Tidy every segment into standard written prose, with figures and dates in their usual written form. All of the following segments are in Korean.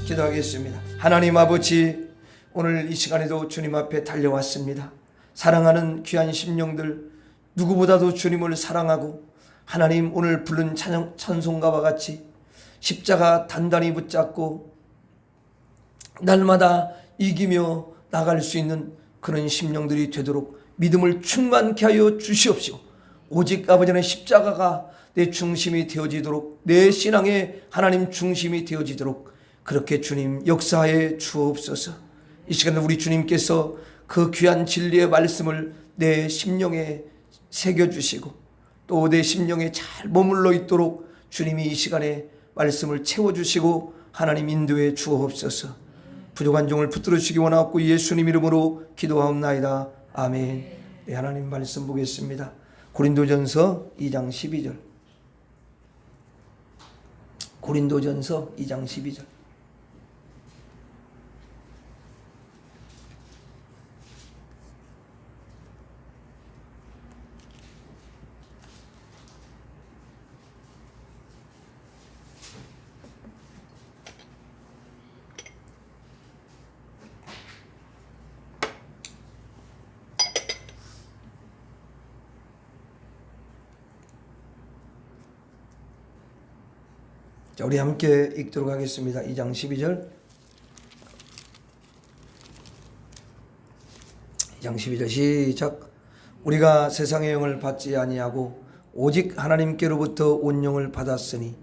기도하겠습니다. 하나님 아버지, 오늘 이 시간에도 주님 앞에 달려왔습니다. 사랑하는 귀한 심령들, 누구보다도 주님을 사랑하고 하나님 오늘 부른 찬송가와 같이 십자가 단단히 붙잡고 날마다 이기며 나갈 수 있는 그런 심령들이 되도록 믿음을 충만케 하여 주시옵시고, 오직 아버지는 십자가가 내 중심이 되어지도록, 내 신앙의 하나님 중심이 되어지도록 그렇게 주님 역사해 주옵소서. 이 시간에 우리 주님께서 그 귀한 진리의 말씀을 내 심령에 새겨주시고 또 내 심령에 잘 머물러 있도록 주님이 이 시간에 말씀을 채워주시고 하나님 인도해 주옵소서. 부족한 종을 붙들어 주시기 원하옵고 예수님 이름으로 기도하옵나이다. 아멘. 네, 하나님 말씀 보겠습니다. 고린도전서 2장 12절. 고린도전서 2장 12절. 자, 우리 함께 읽도록 하겠습니다. 2장 12절. 2장 12절 시작. 우리가 세상의 영을 받지 아니하고 오직 하나님께로부터 온 영을 받았으니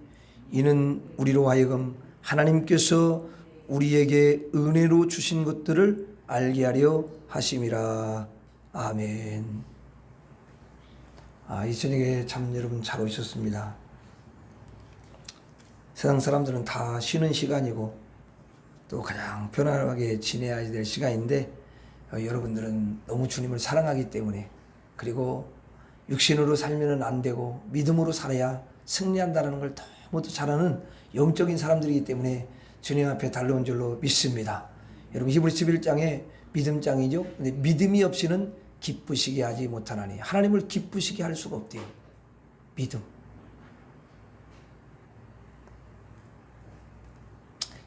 이는 우리로 하여금 하나님께서 우리에게 은혜로 주신 것들을 알게 하려 하심이라. 아멘. 이 저녁에 참 여러분 잘 오셨습니다. 세상 사람들은 다 쉬는 시간이고 또 가장 편안하게 지내야 될 시간인데 여러분들은 너무 주님을 사랑하기 때문에, 그리고 육신으로 살면 안 되고 믿음으로 살아야 승리한다는 걸 너무도 잘 아는 영적인 사람들이기 때문에 주님 앞에 달려온 줄로 믿습니다. 여러분 히브리서 11장에 믿음장이죠. 근데 믿음이 없이는 기쁘시게 하지 못하나니, 하나님을 기쁘시게 할 수가 없대요. 믿음.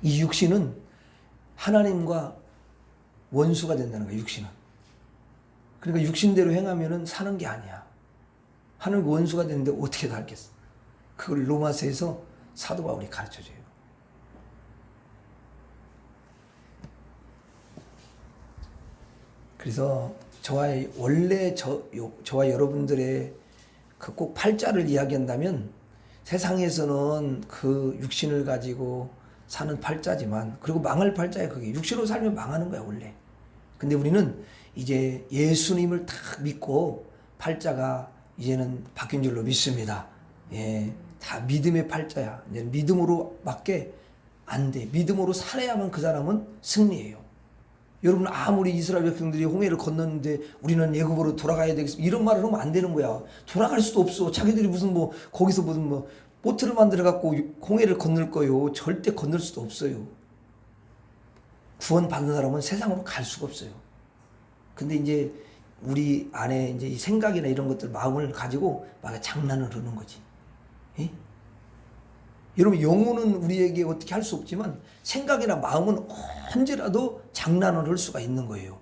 이 육신은 하나님과 원수가 된다는 거예요. 육신은. 그러니까 육신대로 행하면 사는 게 아니야. 하나님과 원수가 되는데 어떻게 살겠어? 그걸 로마서에서 사도 바울이 가르쳐줘요. 그래서 저와 여러분들의 그 꼭 팔자를 이야기한다면, 세상에서는 그 육신을 가지고 사는 팔자지만, 그리고 망할 팔자야. 그게 육신으로 살면 망하는 거야 원래. 근데 우리는 이제 예수님을 딱 믿고 팔자가 이제는 바뀐 줄로 믿습니다. 예, 다 믿음의 팔자야. 이제 믿음으로 밖에 안 돼. 믿음으로 살아야만 그 사람은 승리해요. 여러분 아무리 이스라엘 백성들이 홍해를 건넜는데 우리는 애굽으로 돌아가야 되겠습니다, 이런 말을 하면 안 되는 거야. 돌아갈 수도 없어. 자기들이 거기서 보트를 만들어 갖고 홍해를 건널 거요. 절대 건널 수도 없어요. 구원 받는 사람은 세상으로 갈 수가 없어요. 근데 이제 우리 안에 이제 이 생각이나 이런 것들, 마음을 가지고 막 장난을 하는 거지. 예? 여러분 영혼은 우리에게 어떻게 할 수 없지만 생각이나 마음은 언제라도 장난을 할 수가 있는 거예요.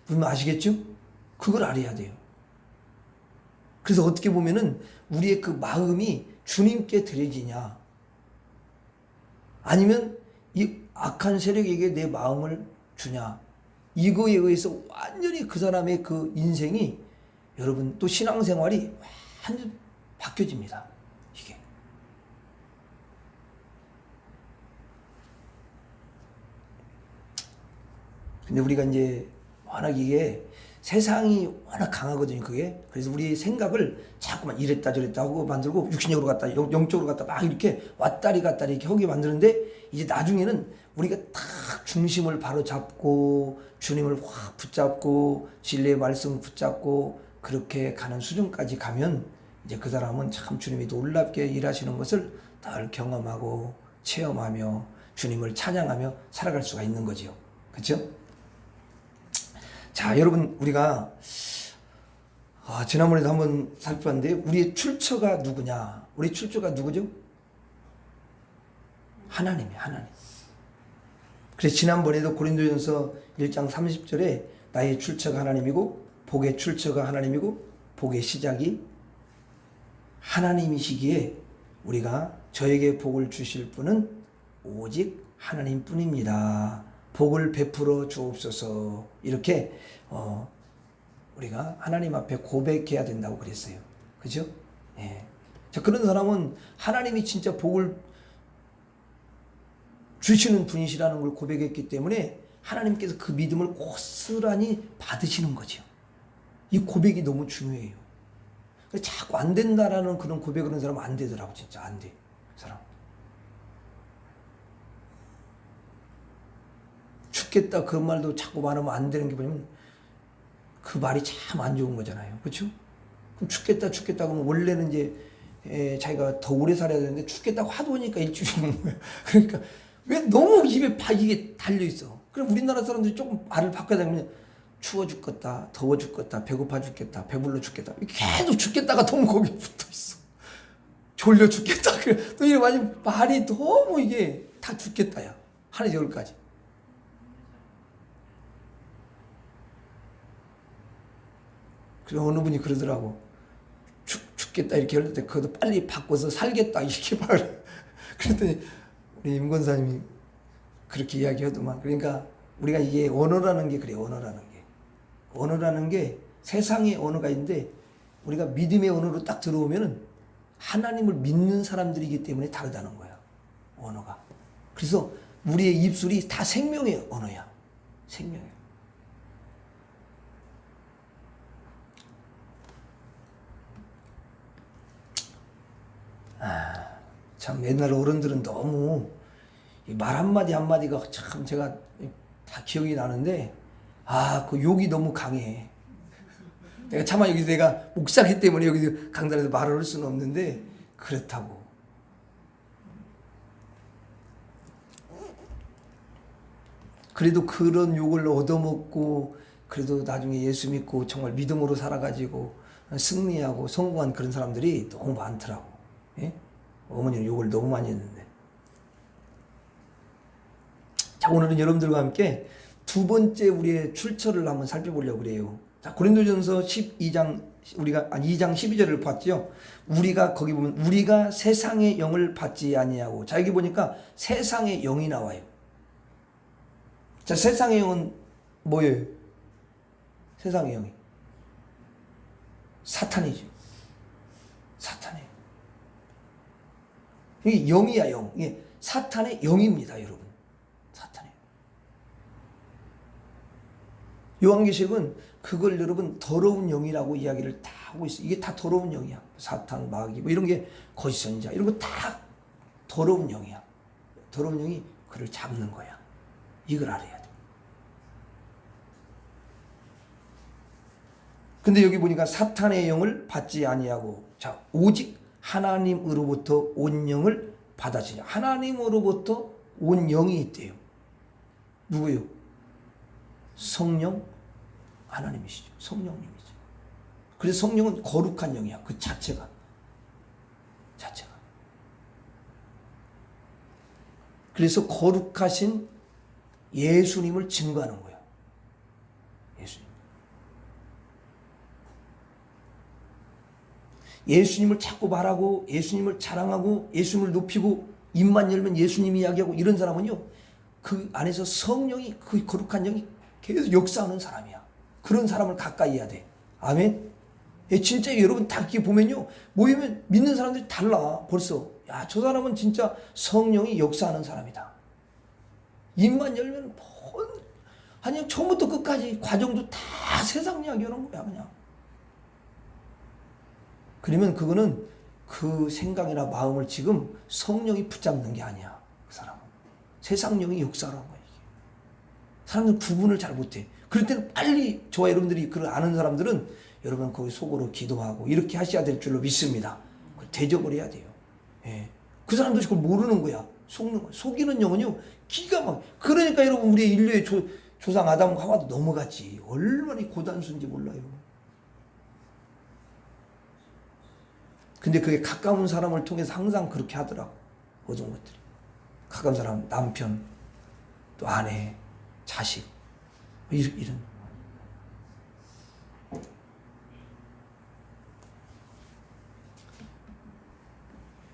무슨 아시겠죠? 그걸 알아야 돼요. 그래서 어떻게 보면은 우리의 그 마음이 주님께 드려지냐, 아니면 이 악한 세력에게 내 마음을 주냐, 이거에 의해서 완전히 그 사람의 그 인생이, 여러분 또 신앙생활이 완전 바뀌어집니다. 이게. 근데 우리가 이제 워낙 이게 세상이 워낙 강하거든요, 그게. 그래서 우리 생각을 자꾸만 이랬다 저랬다 하고 만들고, 육신적으로 갔다 영적으로 갔다 막 이렇게 왔다리 갔다리 이렇게 하게 만드는데, 이제 나중에는 우리가 딱 중심을 바로 잡고 주님을 확 붙잡고 진리의 말씀을 붙잡고 그렇게 가는 수준까지 가면, 이제 그 사람은 참 주님이 놀랍게 일하시는 것을 늘 경험하고 체험하며 주님을 찬양하며 살아갈 수가 있는 거지요. 그렇죠? 자, 여러분 우리가 지난번에도 한번 살펴봤는데, 우리의 출처가 누구냐? 우리 출처가 누구죠? 하나님이에요. 하나님. 그래서 지난번에도 고린도전서 1장 30절에 나의 출처가 하나님이고 복의 출처가 하나님이고 복의 시작이 하나님이시기에 우리가 저에게 복을 주실 분은 오직 하나님뿐입니다. 복을 베풀어 주옵소서. 이렇게 우리가 하나님 앞에 고백해야 된다고 그랬어요. 그죠? 예. 자, 그런 사람은 하나님이 진짜 복을 주시는 분이시라는 걸 고백했기 때문에 하나님께서 그 믿음을 고스란히 받으시는 거죠. 이 고백이 너무 중요해요. 자꾸 안 된다라는 그런 고백을 하는 사람은 안 되더라고. 진짜 안 돼. 그 사람. 죽겠다 그 말도 자꾸 말하면 안 되는 게 뭐냐면 그 말이 참 안 좋은 거잖아요. 그렇죠? 그럼 죽겠다 그러면 원래는 이제 자기가 더 오래 살아야 되는데 죽겠다고 하도 하니까 일주일 죽는 거야. 그러니까 왜 너무 입에 이게 달려 있어. 그럼 우리나라 사람들이 조금 말을 바꿔야 되면 추워 죽겠다, 더워 죽겠다, 배고파 죽겠다, 배불러 죽겠다. 계속 죽겠다가 너무 거기에 붙어 있어. 졸려 죽겠다. 그래. 또 이게 완전 말이 너무 이게 다 죽겠다야. 하나 열까지. 그래서 어느 분이 그러더라고. 죽겠다 이렇게 할 때 그것도 빨리 바꿔서 살겠다 이렇게 말을. 그랬더니 우리 임 권사님이 그렇게 이야기하더만. 그러니까 우리가 이게 언어라는 게 그래. 언어라는 게 세상의 언어가 있는데 우리가 믿음의 언어로 딱 들어오면은 하나님을 믿는 사람들이기 때문에 다르다는 거야. 언어가. 그래서 우리의 입술이 다 생명의 언어야. 생명의. 참 옛날 어른들은 너무 말 한마디 한마디가 참 제가 다 기억이 나는데 그 욕이 너무 강해. 내가 차마 여기서 내가 목사기 때문에 여기서 강단에서 말을 할 수는 없는데 그렇다고. 그래도 그런 욕을 얻어먹고 그래도 나중에 예수 믿고 정말 믿음으로 살아가지고 승리하고 성공한 그런 사람들이 너무 많더라고. 예? 어머니는 욕을 너무 많이 했는데. 자, 오늘은 여러분들과 함께 두 번째 우리의 출처를 한번 살펴보려고 그래요. 자, 고린도전서 12장 우리가 2장 12절을 봤죠. 우리가 거기 보면 우리가 세상의 영을 받지 아니하고. 자, 여기 보니까 세상의 영이 나와요. 자, 세상의 영은 뭐예요? 세상의 영이 사탄이죠. 사탄이에요. 이게 영이야, 영. 이게 사탄의 영입니다, 여러분. 사탄의 영. 요한계시록은 그걸 여러분 더러운 영이라고 이야기를 다 하고 있어요. 이게 다 더러운 영이야. 사탄, 마귀, 뭐 이런 게 거짓 선지자, 이런 거 다 더러운 영이야. 더러운 영이 그를 잡는 거야. 이걸 알아야 돼. 근데 여기 보니까 사탄의 영을 받지 아니하고, 자, 오직 하나님으로부터 온 영을 받아지냐. 하나님으로부터 온 영이 있대요. 누구요? 성령 하나님이시죠. 성령님이죠. 그래서 성령은 거룩한 영이야. 그 자체가. 그래서 거룩하신 예수님을 증거하는 거야. 예수님을 자꾸 말하고 예수님을 자랑하고 예수님을 높이고 입만 열면 예수님 이야기하고 이런 사람은요, 그 안에서 성령이, 그 거룩한 영이 계속 역사하는 사람이야. 그런 사람을 가까이 해야 돼. 아멘. 진짜 여러분 다 이렇게 보면요, 모이면 믿는 사람들이 달라. 벌써 야, 저 사람은 진짜 성령이 역사하는 사람이다. 입만 열면 아니 처음부터 끝까지 과정도 다 세상 이야기 하는 거야. 그냥. 그러면 그거는 그 생각이나 마음을 지금 성령이 붙잡는 게 아니야. 그 사람은 세상 영이 역사하는 거야. 이게. 사람들은 구분을 잘 못해. 그럴 때는 빨리, 저와 여러분들이 그걸 아는 사람들은 여러분 거기 속으로 기도하고 이렇게 하셔야 될 줄로 믿습니다. 대적을 해야 돼요. 예. 그 사람도 그걸 모르는 거야. 속는 거야. 속이는 영은요, 기가 막. 그러니까 여러분 우리의 인류의 조상 아담과 하와도 넘어갔지. 얼마나 고단수인지 몰라요. 근데 그게 가까운 사람을 통해서 항상 그렇게 하더라고. 어떤 것들이. 가까운 사람, 남편, 또 아내, 자식, 이런.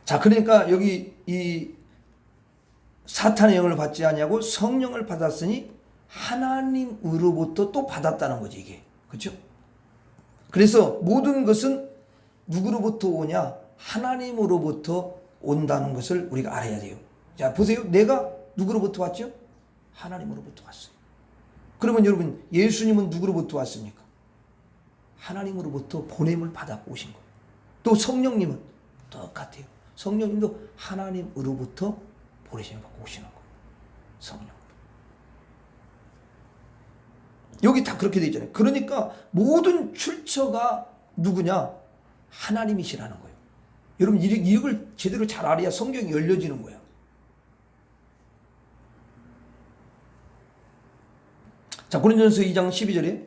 자, 그러니까 여기 이 사탄의 영을 받지 아니하고 성령을 받았으니 하나님으로부터 또 받았다는 거지, 이게. 그렇죠? 그래서 모든 것은 누구로부터 오냐? 하나님으로부터 온다는 것을 우리가 알아야 돼요. 자, 보세요. 내가 누구로부터 왔죠? 하나님으로부터 왔어요. 그러면 여러분, 예수님은 누구로부터 왔습니까? 하나님으로부터 보냄을 받았고 오신 거예요. 또 성령님은 똑같아요. 성령님도 하나님으로부터 보내심을 받고 오시는 거예요. 성령. 여기 다 그렇게 되어 있잖아요. 그러니까 모든 출처가 누구냐? 하나님이시라는 거예요. 여러분, 이걸 제대로 잘 알아야 성경이 열려지는 거예요. 자, 고린도전서 2장 12절에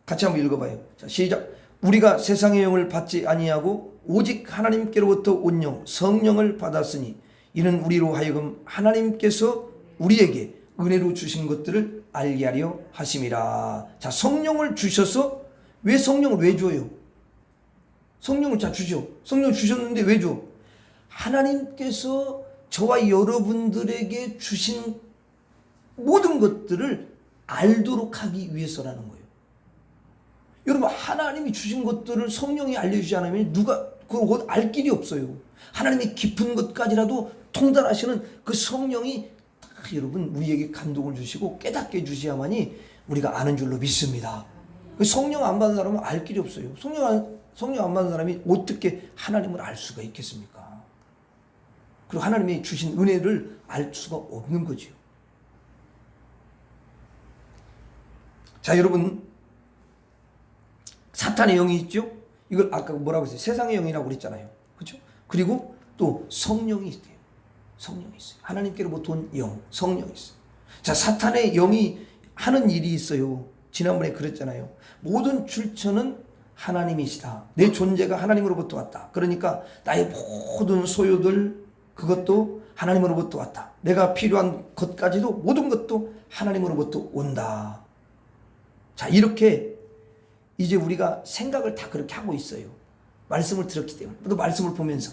같이 한번 읽어봐요. 자, 시작. 우리가 세상의 영을 받지 아니하고 오직 하나님께로부터 온 영, 성령을 받았으니 이는 우리로 하여금 하나님께서 우리에게 은혜로 주신 것들을 알게 하려 하심이라. 자, 성령을 주셔서 성령을 왜 줘요? 성령을 자 주죠. 성령을 주셨는데 왜 줘? 하나님께서 저와 여러분들에게 주신 모든 것들을 알도록 하기 위해서라는 거예요. 여러분, 하나님이 주신 것들을 성령이 알려주지 않으면 누가 그걸 알 길이 없어요. 하나님의 깊은 것까지라도 통달하시는 그 성령이 딱 여러분 우리에게 감동을 주시고 깨닫게 해주셔야만이 우리가 아는 줄로 믿습니다. 성령 안 받는 사람은 알 길이 없어요. 성령 안 받는 사람이 어떻게 하나님을 알 수가 있겠습니까? 그리고 하나님이 주신 은혜를 알 수가 없는 거죠. 자, 여러분, 사탄의 영이 있죠? 이걸 아까 뭐라고 했어요? 세상의 영이라고 그랬잖아요. 그렇죠? 그리고 또 성령이 있대요. 성령이 있어요. 하나님께로부터 온 영, 성령이 있어요. 자, 사탄의 영이 하는 일이 있어요. 지난번에 그랬잖아요. 모든 출처는 하나님이시다. 내 존재가 하나님으로부터 왔다. 그러니까 나의 모든 소유들, 그것도 하나님으로부터 왔다. 내가 필요한 것까지도 모든 것도 하나님으로부터 온다. 자, 이렇게 이제 우리가 생각을 다 그렇게 하고 있어요. 말씀을 들었기 때문에. 또 말씀을 보면서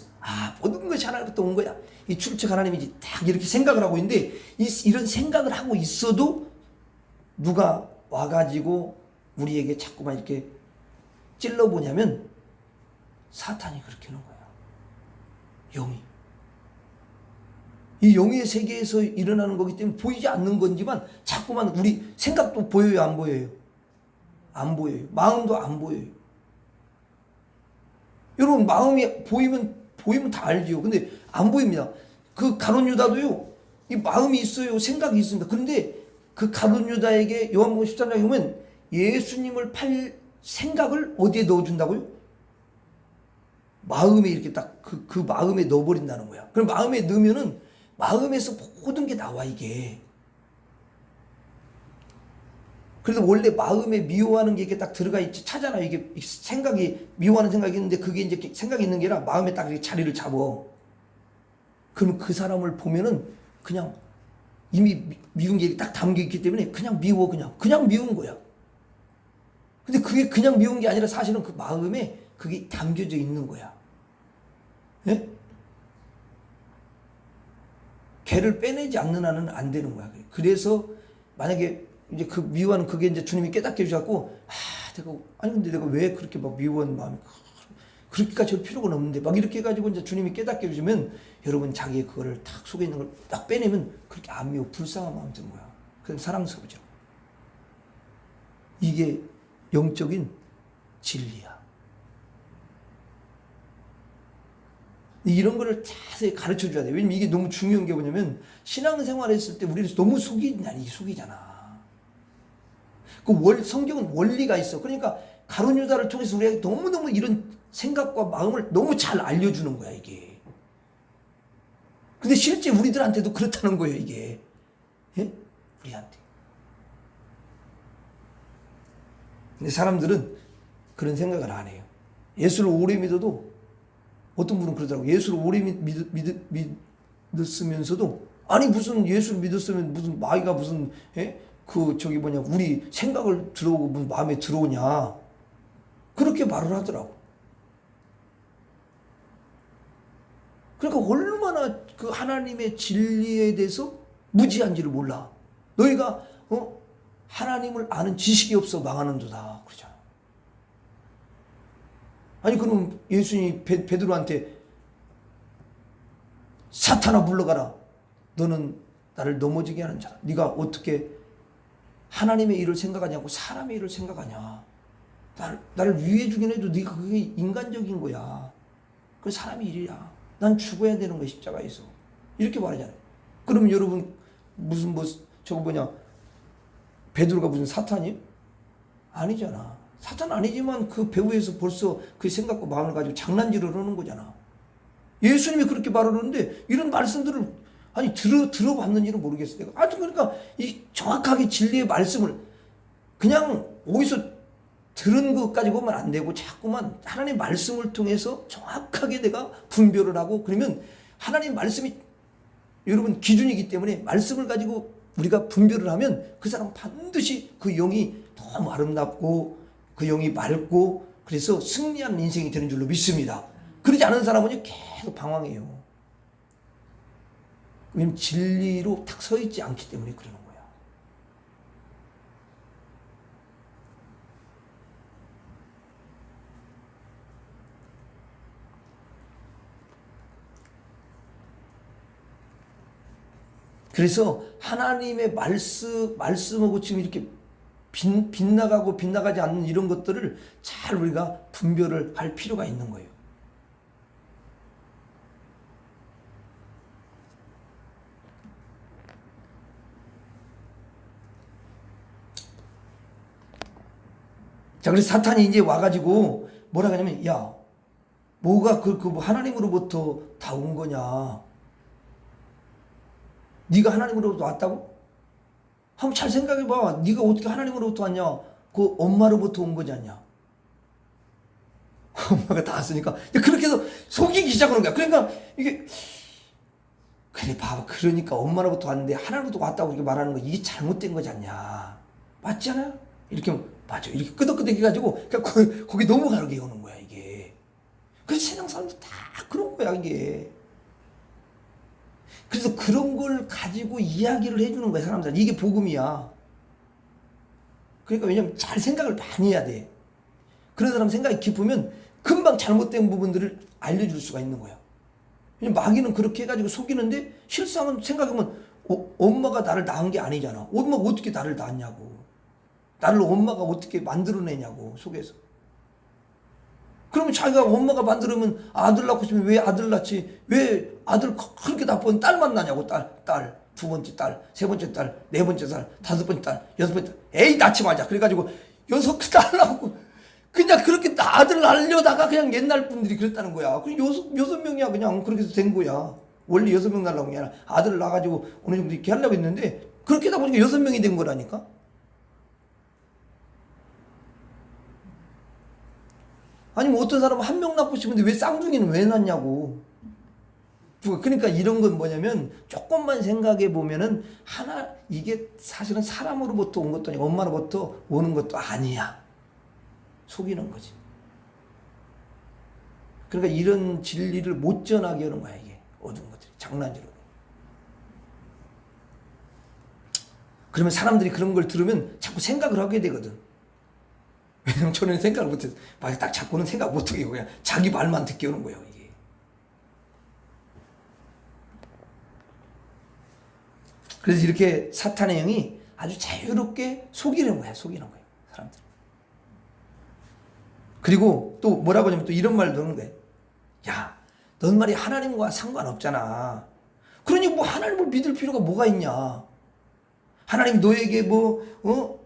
모든 것이 하나님부터 온 거야. 이 출처가 하나님이지. 딱 이렇게 생각을 하고 있는데 이런 생각을 하고 있어도 누가 와가지고 우리에게 자꾸만 이렇게 찔러보냐면 사탄이 그렇게 하는 거야. 영이. 이 영의 세계에서 일어나는 거기 때문에 보이지 않는 건지만 자꾸만 우리 생각도 보여요, 안 보여요? 안 보여요. 마음도 안 보여요. 여러분, 마음이 보이면 다 알지요. 근데 안 보입니다. 그 가룟 유다도요, 이 마음이 있어요. 생각이 있습니다. 그런데 그 가룟 유다에게 요한복음 13장에 보면 예수님을 팔 생각을 어디에 넣어준다고요? 마음에 이렇게 딱 그 마음에 넣어버린다는 거야. 그럼 마음에 넣으면은 마음에서 모든 게 나와, 이게. 그래서 원래 마음에 미워하는 게 이렇게 딱 들어가 있지, 찾아놔요. 이게 생각이, 미워하는 생각이 있는데 그게 이제 생각이 있는 게 아니라 마음에 딱 이렇게 자리를 잡어. 그러면 그 사람을 보면은 그냥 이미 미운 게 딱 담겨 있기 때문에 그냥 미워, 그냥 미운 거야. 근데 그게 그냥 미운 게 아니라 사실은 그 마음에 그게 담겨져 있는 거야. 예? 걔를 빼내지 않는 한은 안 되는 거야. 그래서 만약에 이제 그 미워하는 그게 이제 주님이 깨닫게 해주셔갖고, 근데 내가 왜 그렇게 막 미워하는 마음이, 그렇게까지 할 필요가 없는데, 막 이렇게 해가지고 이제 주님이 깨닫게 해주시면, 여러분 자기의 그거를 딱 속에 있는 걸 딱 빼내면 그렇게 안 미워, 불쌍한 마음 드는 거야. 그럼 사랑스러워져. 이게 영적인 진리야. 이런 거를 자세히 가르쳐 줘야 돼. 왜냐면 이게 너무 중요한 게 뭐냐면, 신앙생활 했을 때 우리는 너무 속이잖아. 성경은 원리가 있어. 그러니까 가룟 유다를 통해서 우리가 너무너무 이런 생각과 마음을 너무 잘 알려주는 거야, 이게. 근데 실제 우리들한테도 그렇다는 거예요, 이게. 예? 우리한테. 근데 사람들은 그런 생각을 안 해요. 예수를 오래 믿어도, 어떤 분은 그러더라고요. 예수를 오래 믿었으면서도 아니 무슨 예수를 믿었으면 무슨 마귀가 무슨 우리 생각을 들어오고 무슨 마음에 들어오냐 그렇게 말을 하더라고. 그러니까 얼마나 그 하나님의 진리에 대해서 무지한지를 몰라. 너희가 하나님을 아는 지식이 없어 망하는도다 그러잖아. 아니 그럼 예수님이 베드로한테 사탄아 물러가라. 너는 나를 넘어지게 하는 자라. 네가 어떻게 하나님의 일을 생각하냐고 사람의 일을 생각하냐. 나를 위해 주긴 해도 네가 그게 인간적인 거야. 그 사람의 일이야. 난 죽어야 되는 거야 십자가에서. 이렇게 말하잖아요. 그러면 여러분 무슨 베드로가 무슨 사탄이에요? 아니잖아. 사탄 아니지만 그 배후에서 벌써 그 생각과 마음을 가지고 장난질을 하는 거잖아. 예수님이 그렇게 말을 하는데 이런 말씀들을 들어봤는지는 모르겠어 내가. 하여튼 그러니까 이 정확하게 진리의 말씀을 그냥 어디서 들은 것 가지고 보면 안 되고 자꾸만 하나님 말씀을 통해서 정확하게 내가 분별을 하고 그러면 하나님 말씀이 여러분 기준이기 때문에 말씀을 가지고 우리가 분별을 하면 그 사람은 반드시 그 영이 너무 아름답고 그 영이 맑고 그래서 승리하는 인생이 되는 줄로 믿습니다. 그러지 않은 사람은 계속 방황해요. 왜냐면 진리로 딱 서 있지 않기 때문에 그러는 거야. 그래서 하나님의 말씀하고 지금 이렇게 빗나가고 빗나가지 않는 이런 것들을 잘 우리가 분별을 할 필요가 있는 거예요. 자, 그래서 사탄이 이제 와가지고 뭐라 하냐면, 야, 뭐가 하나님으로부터 다 온 거냐? 네가 하나님으로부터 왔다고? 한번 잘 생각해봐. 네가 어떻게 하나님으로부터 왔냐? 그 엄마로부터 온 거지 않냐? 엄마가 다 왔으니까 그렇게 해서 속이기 시작하는 거야. 그러니까 이게 그래 봐봐. 그러니까 엄마로부터 왔는데 하나님으로부터 왔다고 이렇게 말하는 거 이게 잘못된 거지 않냐? 맞지 않아요? 이렇게 맞아. 이렇게 끄덕끄덕 해가지고 거기 넘어가게 오는 거야 이게. 그래서 세상 사람들 다 그런 거야 이게. 그래서 그런 걸 가지고 이야기를 해주는 거야 사람들. 이게 복음이야. 그러니까 왜냐면 잘 생각을 많이 해야 돼. 그런 사람 생각이 깊으면 금방 잘못된 부분들을 알려줄 수가 있는 거야. 왜냐면 마귀는 그렇게 해가지고 속이는데 실상은 생각해보면 엄마가 나를 낳은 게 아니잖아. 엄마가 어떻게 나를 낳았냐고. 나를 엄마가 어떻게 만들어내냐고 속에서. 그러면 자기가 엄마가 만들면 아들 낳고 싶으면 왜 아들 낳지? 왜 아들 그렇게 나쁜 딸만 낳냐고. 딸 두 번째 딸, 세 번째 딸, 네 번째 딸, 다섯 번째 딸, 여섯 번째 딸. 에이 낳지 말자. 그래가지고 여섯 딸 낳고 그냥 그렇게 아들 낳으려다가 그냥 옛날 분들이 그랬다는 거야. 그럼 여섯 명이야 그냥 그렇게 해서 된 거야. 원래 6명 낳으려고 게 아니라 아들을 낳아가지고 어느 정도 이렇게 하려고 했는데 그렇게 하다 보니까 6명이 된 거라니까. 아니면 어떤 사람은 한 명 낳고 싶은데 왜 쌍둥이는 왜 낳냐고. 그러니까 이런 건 뭐냐면 조금만 생각해 보면은 이게 사실은 사람으로부터 온 것도 아니고 엄마로부터 오는 것도 아니야. 속이는 거지. 그러니까 이런 진리를 못 전하게 하는 거야 이게. 어두운 것들이 장난질로. 그러면 사람들이 그런 걸 들으면 자꾸 생각을 하게 되거든. 왜냐면 저는 생각을 못해서 딱 자꾸는 생각 못하게 그냥 자기 말만 듣게 오는 거예요 이게. 그래서 이렇게 사탄의 영이 아주 자유롭게 속이는 거야 사람들. 그리고 또 뭐라고 하냐면 또 이런 말도 하는 거야. 야, 넌 말이 하나님과 상관없잖아. 그러니 뭐 하나님을 믿을 필요가 뭐가 있냐? 하나님 너에게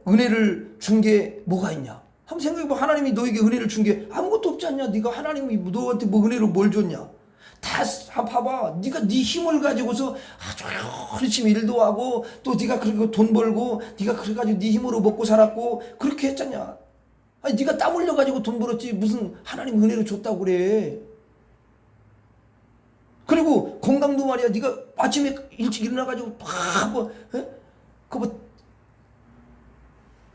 은혜를 준 게 뭐가 있냐? 한번 생각해봐. 하나님이 너에게 은혜를 준 게 아무것도 없지 않냐? 네가 하나님이 너한테 은혜로 뭘 줬냐? 다 봐봐. 네가 네 힘을 가지고서 아주 열심히 일도 하고 또 네가 그리고 돈 벌고 네가 그래가지고 네 힘으로 먹고 살았고 그렇게 했잖냐? 아니 네가 땀 흘려가지고 돈 벌었지 무슨 하나님 은혜를 줬다고 그래? 그리고 건강도 말이야. 네가 아침에 일찍 일어나가지고 막 그뭐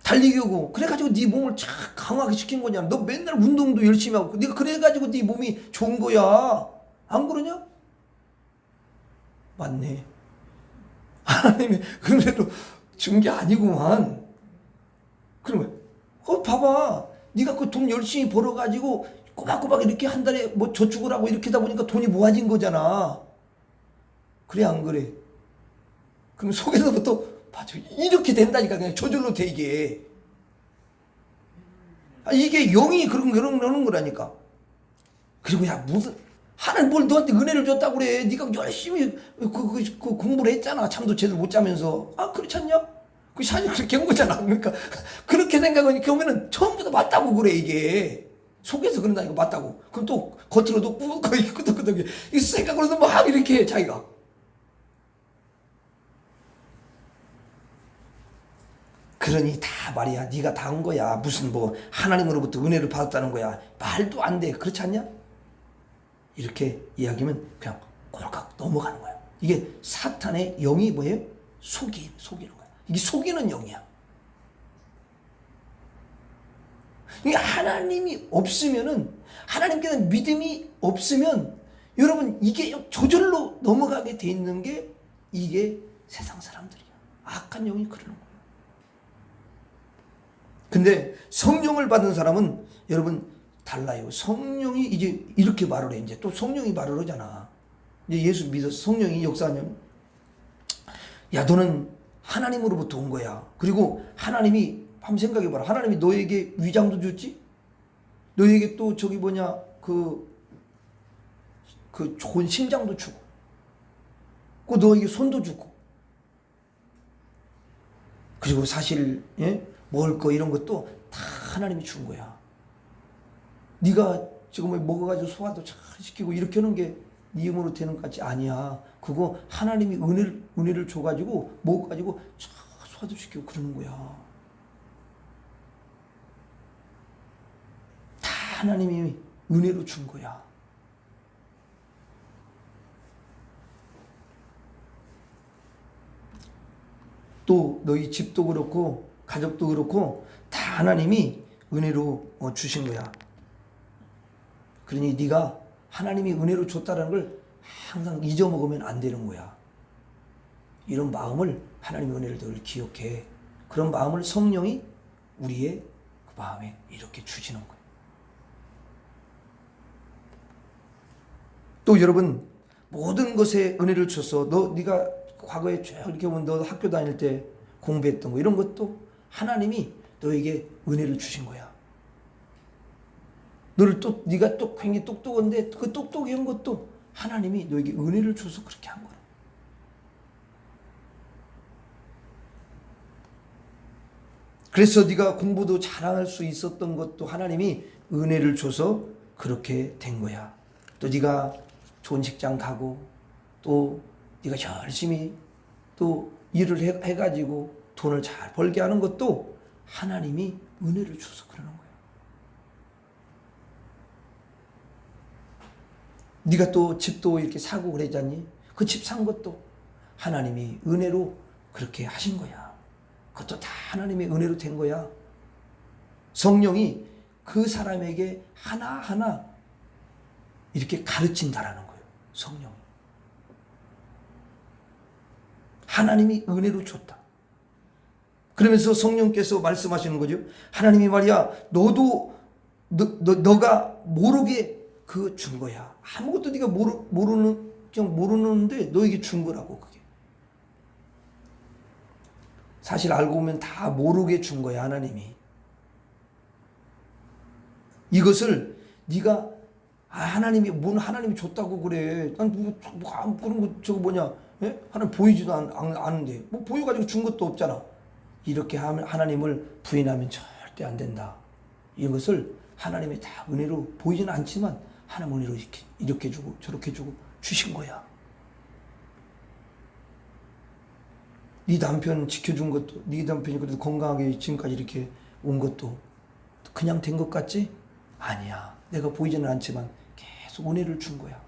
달리기 하고 그래가지고 네 몸을 착 강하게 시킨 거냐. 너 맨날 운동도 열심히 하고 네가 그래가지고 네 몸이 좋은 거야. 안 그러냐? 맞네. 하나님이 그래도 준 게 아니구만. 그러면 봐봐. 네가 그 돈 열심히 벌어가지고 꼬박꼬박 이렇게 한 달에 뭐 저축을 하고 이렇게 하다 보니까 돈이 모아진 거잖아. 그래 안 그래? 그럼 속에서부터 맞아. 이렇게 된다니까. 그냥 저절로 되게. 이게 영이 그러는 거라니까. 그리고 야 무슨 하나님 뭘 너한테 은혜를 줬다고 그래. 네가 열심히 그 공부를 했잖아. 잠도 제대로 못 자면서. 아 그렇지 않냐? 그 사실 그렇게 한 거잖아. 그러니까 그렇게 생각하니까 오면은 처음부터 맞다고 그래 이게. 속에서 그런다니까 맞다고. 그럼 또 겉으로도 끄덕끄덕 이 생각으로도 막 이렇게 해 자기가. 그러니 다 말이야. 네가 다 한 거야. 무슨 뭐 하나님으로부터 은혜를 받았다는 거야. 말도 안 돼. 그렇지 않냐? 이렇게 이야기하면 그냥 꼴깍 넘어가는 거야. 이게 사탄의 영이 뭐예요? 속이는 거야. 이게 속이는 영이야. 이게 하나님이 없으면은 하나님께 대한 믿음이 없으면 여러분 이게 저절로 넘어가게 돼 있는 게 이게 세상 사람들이야. 악한 영이 그러는 거야. 근데 성령을 받은 사람은 여러분 달라요. 성령이 이제 이렇게 말을 해. 이제 또 성령이 말을 하잖아. 이제 예수 믿어서 성령이 역사하면 야 너는 하나님으로부터 온 거야. 그리고 하나님이 한번 생각해봐라. 하나님이 너에게 위장도 줬지? 너에게 또 저기 뭐냐 그 좋은 심장도 주고 그 너에게 손도 주고 그리고 사실 먹을 거 이런 것도 다 하나님이 준 거야. 네가 지금 먹어가지고 소화도 잘 시키고 이렇게 하는 게 네 힘으로 되는 것 같지? 아니야. 그거 하나님이 은혜를 줘가지고 먹어가지고 잘 소화도 시키고 그러는 거야. 다 하나님이 은혜로 준 거야. 또 너희 집도 그렇고 가족도 그렇고 다 하나님이 은혜로 주신 거야. 그러니 네가 하나님이 은혜로 줬다는 걸 항상 잊어먹으면 안 되는 거야. 이런 마음을 하나님의 은혜를 늘 기억해. 그런 마음을 성령이 우리의 그 마음에 이렇게 주시는 거야. 또 여러분 모든 것에 은혜를 줘서 네가 과거에 쭉 이렇게 보면 너 학교 다닐 때 공부했던 거 이런 것도 하나님이 너에게 은혜를 주신 거야. 네가 굉장히 똑똑한데 그 똑똑한 것도 하나님이 너에게 은혜를 줘서 그렇게 한 거야. 그래서 네가 공부도 잘할 수 있었던 것도 하나님이 은혜를 줘서 그렇게 된 거야. 또 네가 좋은 직장 가고 또 네가 열심히 또 일을 해가지고 돈을 잘 벌게 하는 것도 하나님이 은혜를 줘서 그러는 거야. 네가 또 집도 이렇게 사고 그러잖니? 그 집 산 것도 하나님이 은혜로 그렇게 하신 거야. 그것도 다 하나님의 은혜로 된 거야. 성령이 그 사람에게 하나하나 이렇게 가르친다라는 거예요. 성령이. 하나님이 은혜로 줬다. 그러면서 성령께서 말씀하시는 거죠. 하나님이 말이야, 너가 모르게 그거 준 거야. 아무것도 네가 모르는데 너에게 준 거라고 그게. 사실 알고 보면 다 모르게 준 거야 하나님이. 이것을 네가 하나님이 하나님이 줬다고 그래. 난 그런 거 저거 뭐냐? 하나님 보이지도 않는데 뭐 보여가지고 준 것도 없잖아. 이렇게 하면 하나님을 부인하면 절대 안 된다. 이것을 하나님이 다 은혜로 보이지는 않지만 하나님 은혜로 이렇게 주고 저렇게 주고 주신 거야. 네 남편 지켜준 것도 네 남편이 그래도 건강하게 지금까지 이렇게 온 것도 그냥 된 것 같지? 아니야. 내가 보이지는 않지만 계속 은혜를 준 거야.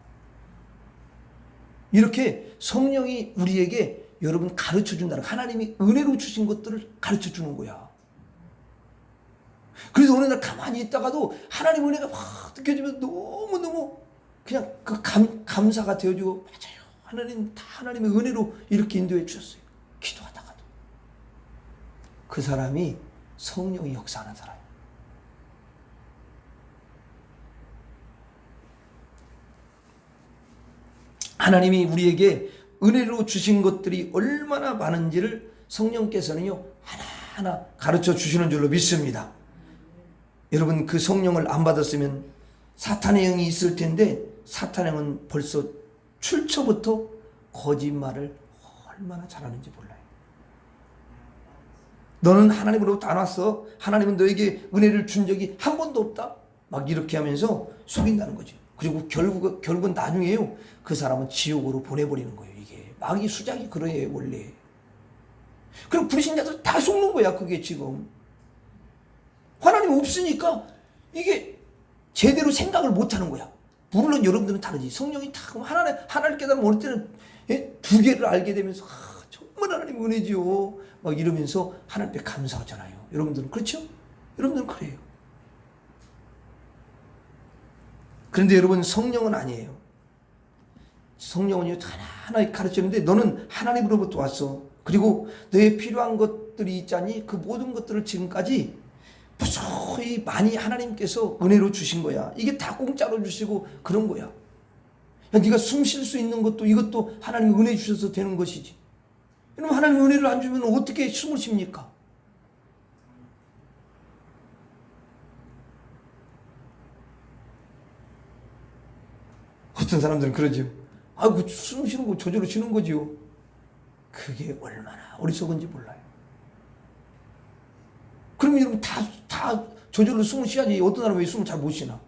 이렇게 성령이 우리에게 여러분 가르쳐 준다는, 하나님이 은혜로 주신 것들을 가르쳐 주는 거야. 그래서 어느 날 가만히 있다가도 하나님 은혜가 확 느껴지면 너무너무 그냥 그 감사가 되어지고, 맞아요, 하나님 다 하나님의 은혜로 이렇게 인도해 주셨어요. 기도하다가도 그 사람이 성령이 역사하는 사람. 하나님이 우리에게 은혜로 주신 것들이 얼마나 많은지를 성령께서는요 하나하나 가르쳐 주시는 줄로 믿습니다. 여러분, 그 성령을 안 받았으면 사탄의 영이 있을 텐데, 사탄의 영은 벌써 출처부터 거짓말을 얼마나 잘하는지 몰라요. 너는 하나님으로부터 안 왔어, 하나님은 너에게 은혜를 준 적이 한 번도 없다, 막 이렇게 하면서 속인다는 거죠. 그리고 결국은 나중에요 그 사람은 지옥으로 보내버리는 거예요. 이게 마귀 수작이 그래요 원래. 그럼 불신자들 다 속는 거야. 그게 지금 하나님 없으니까 이게 제대로 생각을 못하는 거야. 물론 여러분들은 다르지. 성령이 다 하나를 깨달으면 어느 때는 두 개를 알게 되면서 정말 하나님 은혜지요 막 이러면서 하나님께 감사하잖아요. 여러분들은 그렇죠? 여러분들은 그래요. 그런데 여러분, 성령은 아니에요. 성령은요 하나하나 가르치는데, 너는 하나님으로부터 왔어. 그리고 너의 필요한 것들이 있잖니, 그 모든 것들을 지금까지 무수히 많이 하나님께서 은혜로 주신 거야. 이게 다 공짜로 주시고 그런 거야. 야, 네가 숨 쉴 수 있는 것도 이것도 하나님이 은혜 주셔서 되는 것이지. 여러분, 하나님 은혜를 안 주면 어떻게 숨을 쉽니까? 어떤 사람들은 그러죠. 그 숨 쉬는 거 저절로 쉬는 거지요. 그게 얼마나 어리석은지 몰라요. 그러면 여러분 다 저절로 숨을 쉬어야지. 어떤 사람은 왜 숨을 잘 못 쉬나?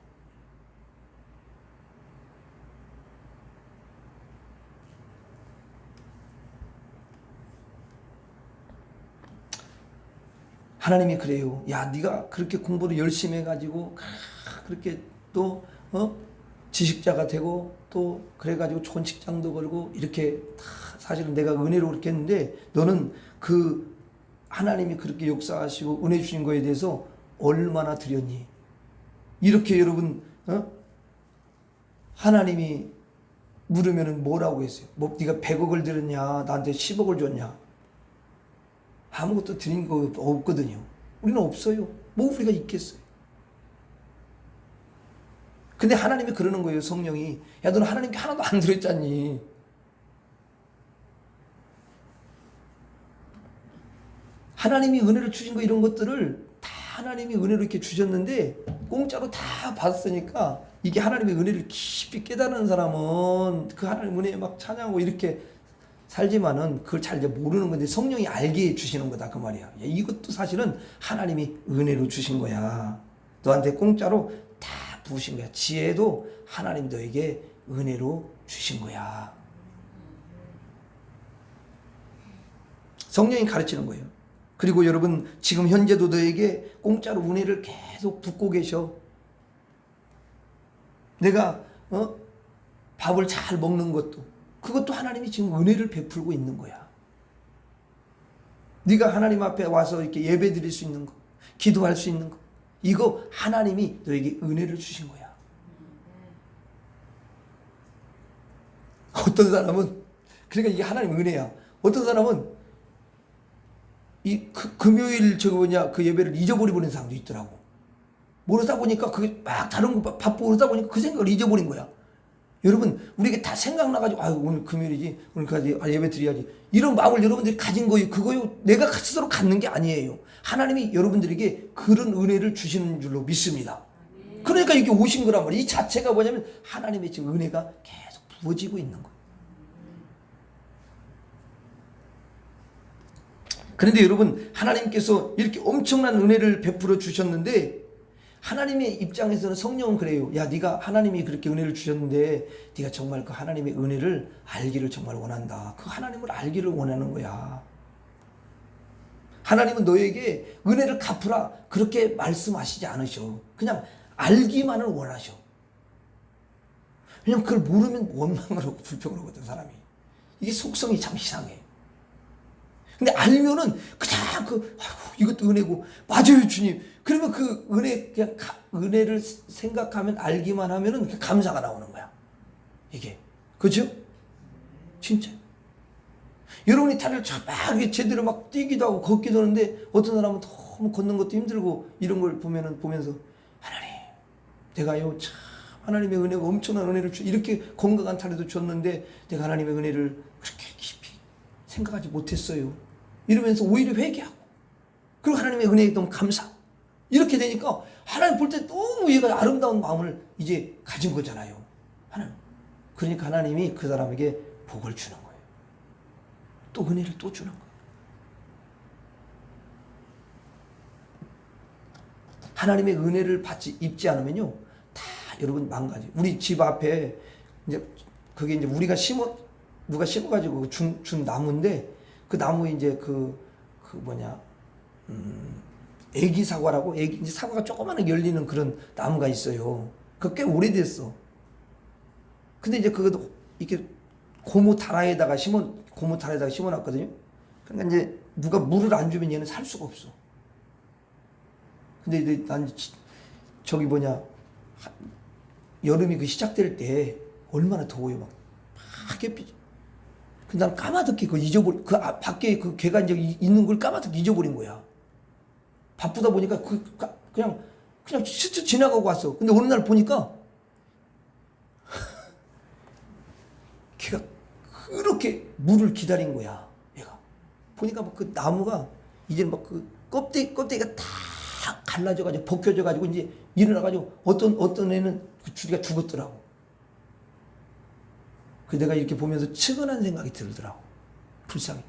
하나님이 그래요. 야, 네가 그렇게 공부를 열심히 해가지고 그렇게 또 지식자가 되고 또 그래가지고 좋은 직장도 걸고 이렇게 다 사실은 내가 은혜로 그렇게 했는데, 너는 그 하나님이 그렇게 역사하시고 은혜 주신 거에 대해서 얼마나 드렸니? 이렇게 여러분 하나님이 물으면은 뭐라고 했어요? 뭐 네가 100억을 드렸냐? 나한테 10억을 줬냐? 아무것도 드린 거 없거든요. 우리는 없어요. 뭐 우리가 있겠어요? 근데 하나님이 그러는 거예요. 성령이, 야, 너는 하나님께 하나도 안 드렸잖니. 하나님이 은혜를 주신 거, 이런 것들을 다 하나님이 은혜로 이렇게 주셨는데 공짜로 다 받았으니까, 이게 하나님의 은혜를 깊이 깨달은 사람은 그 하나님 은혜에 막 찬양하고 이렇게 살지만은 그걸 잘 이제 모르는 건데, 성령이 알게 주시는 거다 그 말이야. 이것도 사실은 하나님이 은혜로 주신 거야. 너한테 공짜로 다 부으신 거야. 지혜도 하나님 너에게 은혜로 주신 거야. 성령이 가르치는 거예요. 그리고 여러분, 지금 현재도 너에게 공짜로 은혜를 계속 붓고 계셔. 내가 밥을 잘 먹는 것도, 그것도 하나님이 지금 은혜를 베풀고 있는 거야. 네가 하나님 앞에 와서 이렇게 예배 드릴 수 있는 거, 기도할 수 있는 거, 이거 하나님이 너에게 은혜를 주신 거야. 어떤 사람은, 그러니까 이게 하나님 은혜야. 어떤 사람은 금요일 그 예배를 잊어버리는 사람도 있더라고. 모르다 보니까 그게 막 다른 거 바쁘고 그러다 보니까 그 생각을 잊어버린 거야. 여러분, 우리에게 다 생각나가지고 오늘 금요일이지, 오늘까지 예배 드려야지, 이런 마음을 여러분들이 가진 거예요. 그거요 내가 스스로 갖는 게 아니에요. 하나님이 여러분들에게 그런 은혜를 주시는 줄로 믿습니다. 그러니까 이게 오신 거란 말이에요. 이 자체가 뭐냐면 하나님의 지금 은혜가 계속 부어지고 있는 거예요. 그런데 여러분, 하나님께서 이렇게 엄청난 은혜를 베풀어 주셨는데, 하나님의 입장에서는, 성령은 그래요. 야, 네가 하나님이 그렇게 은혜를 주셨는데 네가 정말 그 하나님의 은혜를 알기를 정말 원한다. 그 하나님을 알기를 원하는 거야. 하나님은 너에게 은혜를 갚으라 그렇게 말씀하시지 않으셔. 그냥 알기만을 원하셔. 왜냐면 그걸 모르면 원망을 하고 불평을 하거든, 사람이. 이게 속성이 참 이상해. 근데 알면은 그냥 아이고, 이것도 은혜고, 맞아요, 주님. 그러면 그 은혜, 그냥 은혜를 생각하면, 알기만 하면은 그냥 감사가 나오는 거야. 이게. 그죠? 진짜. 여러분이 다리를 막 제대로 막 뛰기도 하고 걷기도 하는데 어떤 사람은 너무 걷는 것도 힘들고 이런 걸 보면서 하나님, 내가요, 참 하나님의 은혜가 엄청난 은혜를 이렇게 건강한 다리도 줬는데 내가 하나님의 은혜를 그렇게 깊이 생각하지 못했어요. 이러면서 오히려 회개하고, 그리고 하나님의 은혜에 너무 감사하고, 이렇게 되니까 하나님 볼 때 너무 얘가 아름다운 마음을 이제 가진 거잖아요. 하나님. 그러니까 하나님이 그 사람에게 복을 주는 거예요. 또 은혜를 또 주는 거예요. 하나님의 은혜를 입지 않으면요, 다 여러분 망가지. 우리 집 앞에 이제 그게 이제 우리가 누가 심어가지고 준 나무인데, 그 나무에 이제 애기 사과라고, 이제 사과가 조그마하게 열리는 그런 나무가 있어요. 그거 꽤 오래됐어. 근데 이제 그것도 이렇게 고무 다라에다가 심어놨거든요. 그러니까 이제 누가 물을 안 주면 얘는 살 수가 없어. 근데 이제 난 여름이 그 시작될 때 얼마나 더워요. 막 햇빛. 근데 난 까마득히 밖에 그 개가 이제 있는 걸 까마득히 잊어버린 거야. 바쁘다 보니까 그냥 스쳐 지나가고 왔어. 근데 어느 날 보니까 걔가 그렇게 물을 기다린 거야. 얘가 보니까 막 그 나무가 이제 막 그 껍데기가 다 갈라져가지고 벗겨져가지고 이제 일어나가지고 어떤 애는 그 줄기가 죽었더라고. 그 내가 이렇게 보면서 측은한 생각이 들더라고. 불쌍해.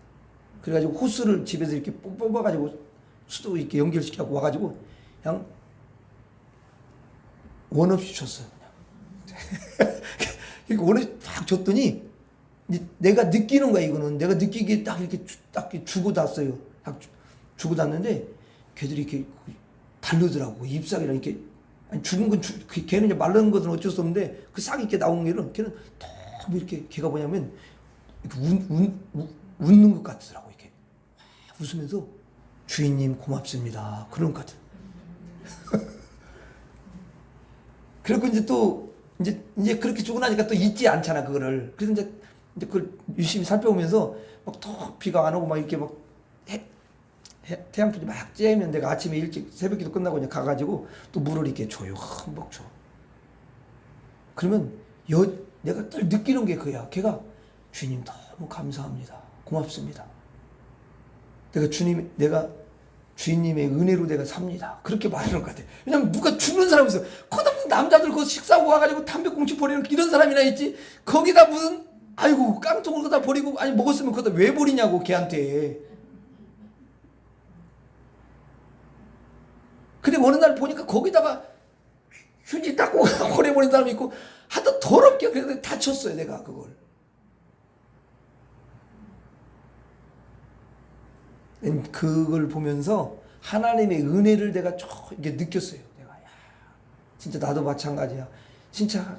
그래가지고 호스를 집에서 이렇게 뽑아가지고 수도 이렇게 연결시켜갖고 와가지고 그냥 원 없이 줬어요. 그냥. 이렇게 원 없이 팍 줬더니 내가 느끼는 거야. 이거는 내가 느끼기에 딱 이렇게 주고 놨어요. 딱 주고 놨는데 걔들이 이렇게 다르더라고. 잎사귀랑 이렇게. 아니, 죽은 건 걔는 이제 마른 것은 어쩔 수 없는데 그 싹이 이렇게 나온 걔는 너무 이렇게 걔가 뭐냐면 이렇게 웃는 것 같더라고. 이렇게 웃으면서 주인님 고맙습니다. 그런 것 같아. 그리고 이제 또 이제 그렇게 주고 나니까 또 잊지 않잖아 그거를. 그래서 이제 그걸 유심히 살펴보면서 막 또 비가 안 오고 막 이렇게 막 태양빛이 막 쬐면 내가 아침에 일찍 새벽기도 끝나고 이제 가가지고 또 물을 이렇게 줘요. 흠뻑 줘. 그러면 내가 딱 느끼는 게 그야. 걔가 주님 너무 감사합니다. 고맙습니다. 내가 주인님의 은혜로 내가 삽니다. 그렇게 말하는 것 같아. 왜냐면 누가 죽는 사람이 있어. 거기다 남자들 그 식사하고 와가지고 담배꽁초 버리는 이런 사람이나 있지. 거기다 무슨 아이고 깡통을 거기다 버리고, 아니 먹었으면 거기다 왜 버리냐고 걔한테. 근데 어느 날 보니까 거기다가 휴지 닦고 버려버린 사람이 있고 하도 더럽게. 그래서 다쳤어요 내가 그걸. 그걸 보면서 하나님의 은혜를 내가 이게 느꼈어요. 내가 진짜 나도 마찬가지야. 진짜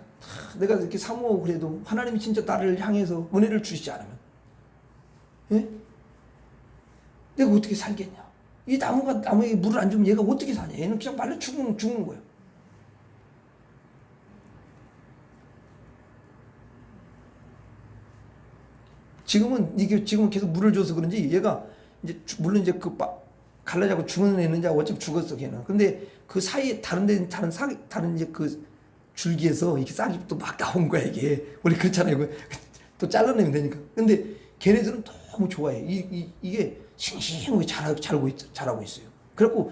내가 이렇게 사모하고 그래도 하나님이 진짜 나를 향해서 은혜를 주시지 않으면, 예? 내가 어떻게 살겠냐? 이 나무에 물을 안 주면 얘가 어떻게 사냐? 얘는 그냥 말려 죽는 거야. 지금은 계속 물을 줘서 그런지 얘가 이제 물론 이제 갈라자고 죽는 애는 이제 어차피 죽었어 걔는. 근데 그 사이에 다른 이제 그 줄기에서 이렇게 싹이 또 막 나온 거야 이게. 원래 그렇잖아요. 또 잘라내면 되니까. 근데 걔네들은 너무 좋아해. 이게 싱싱하게 자라고 있어요. 그래갖고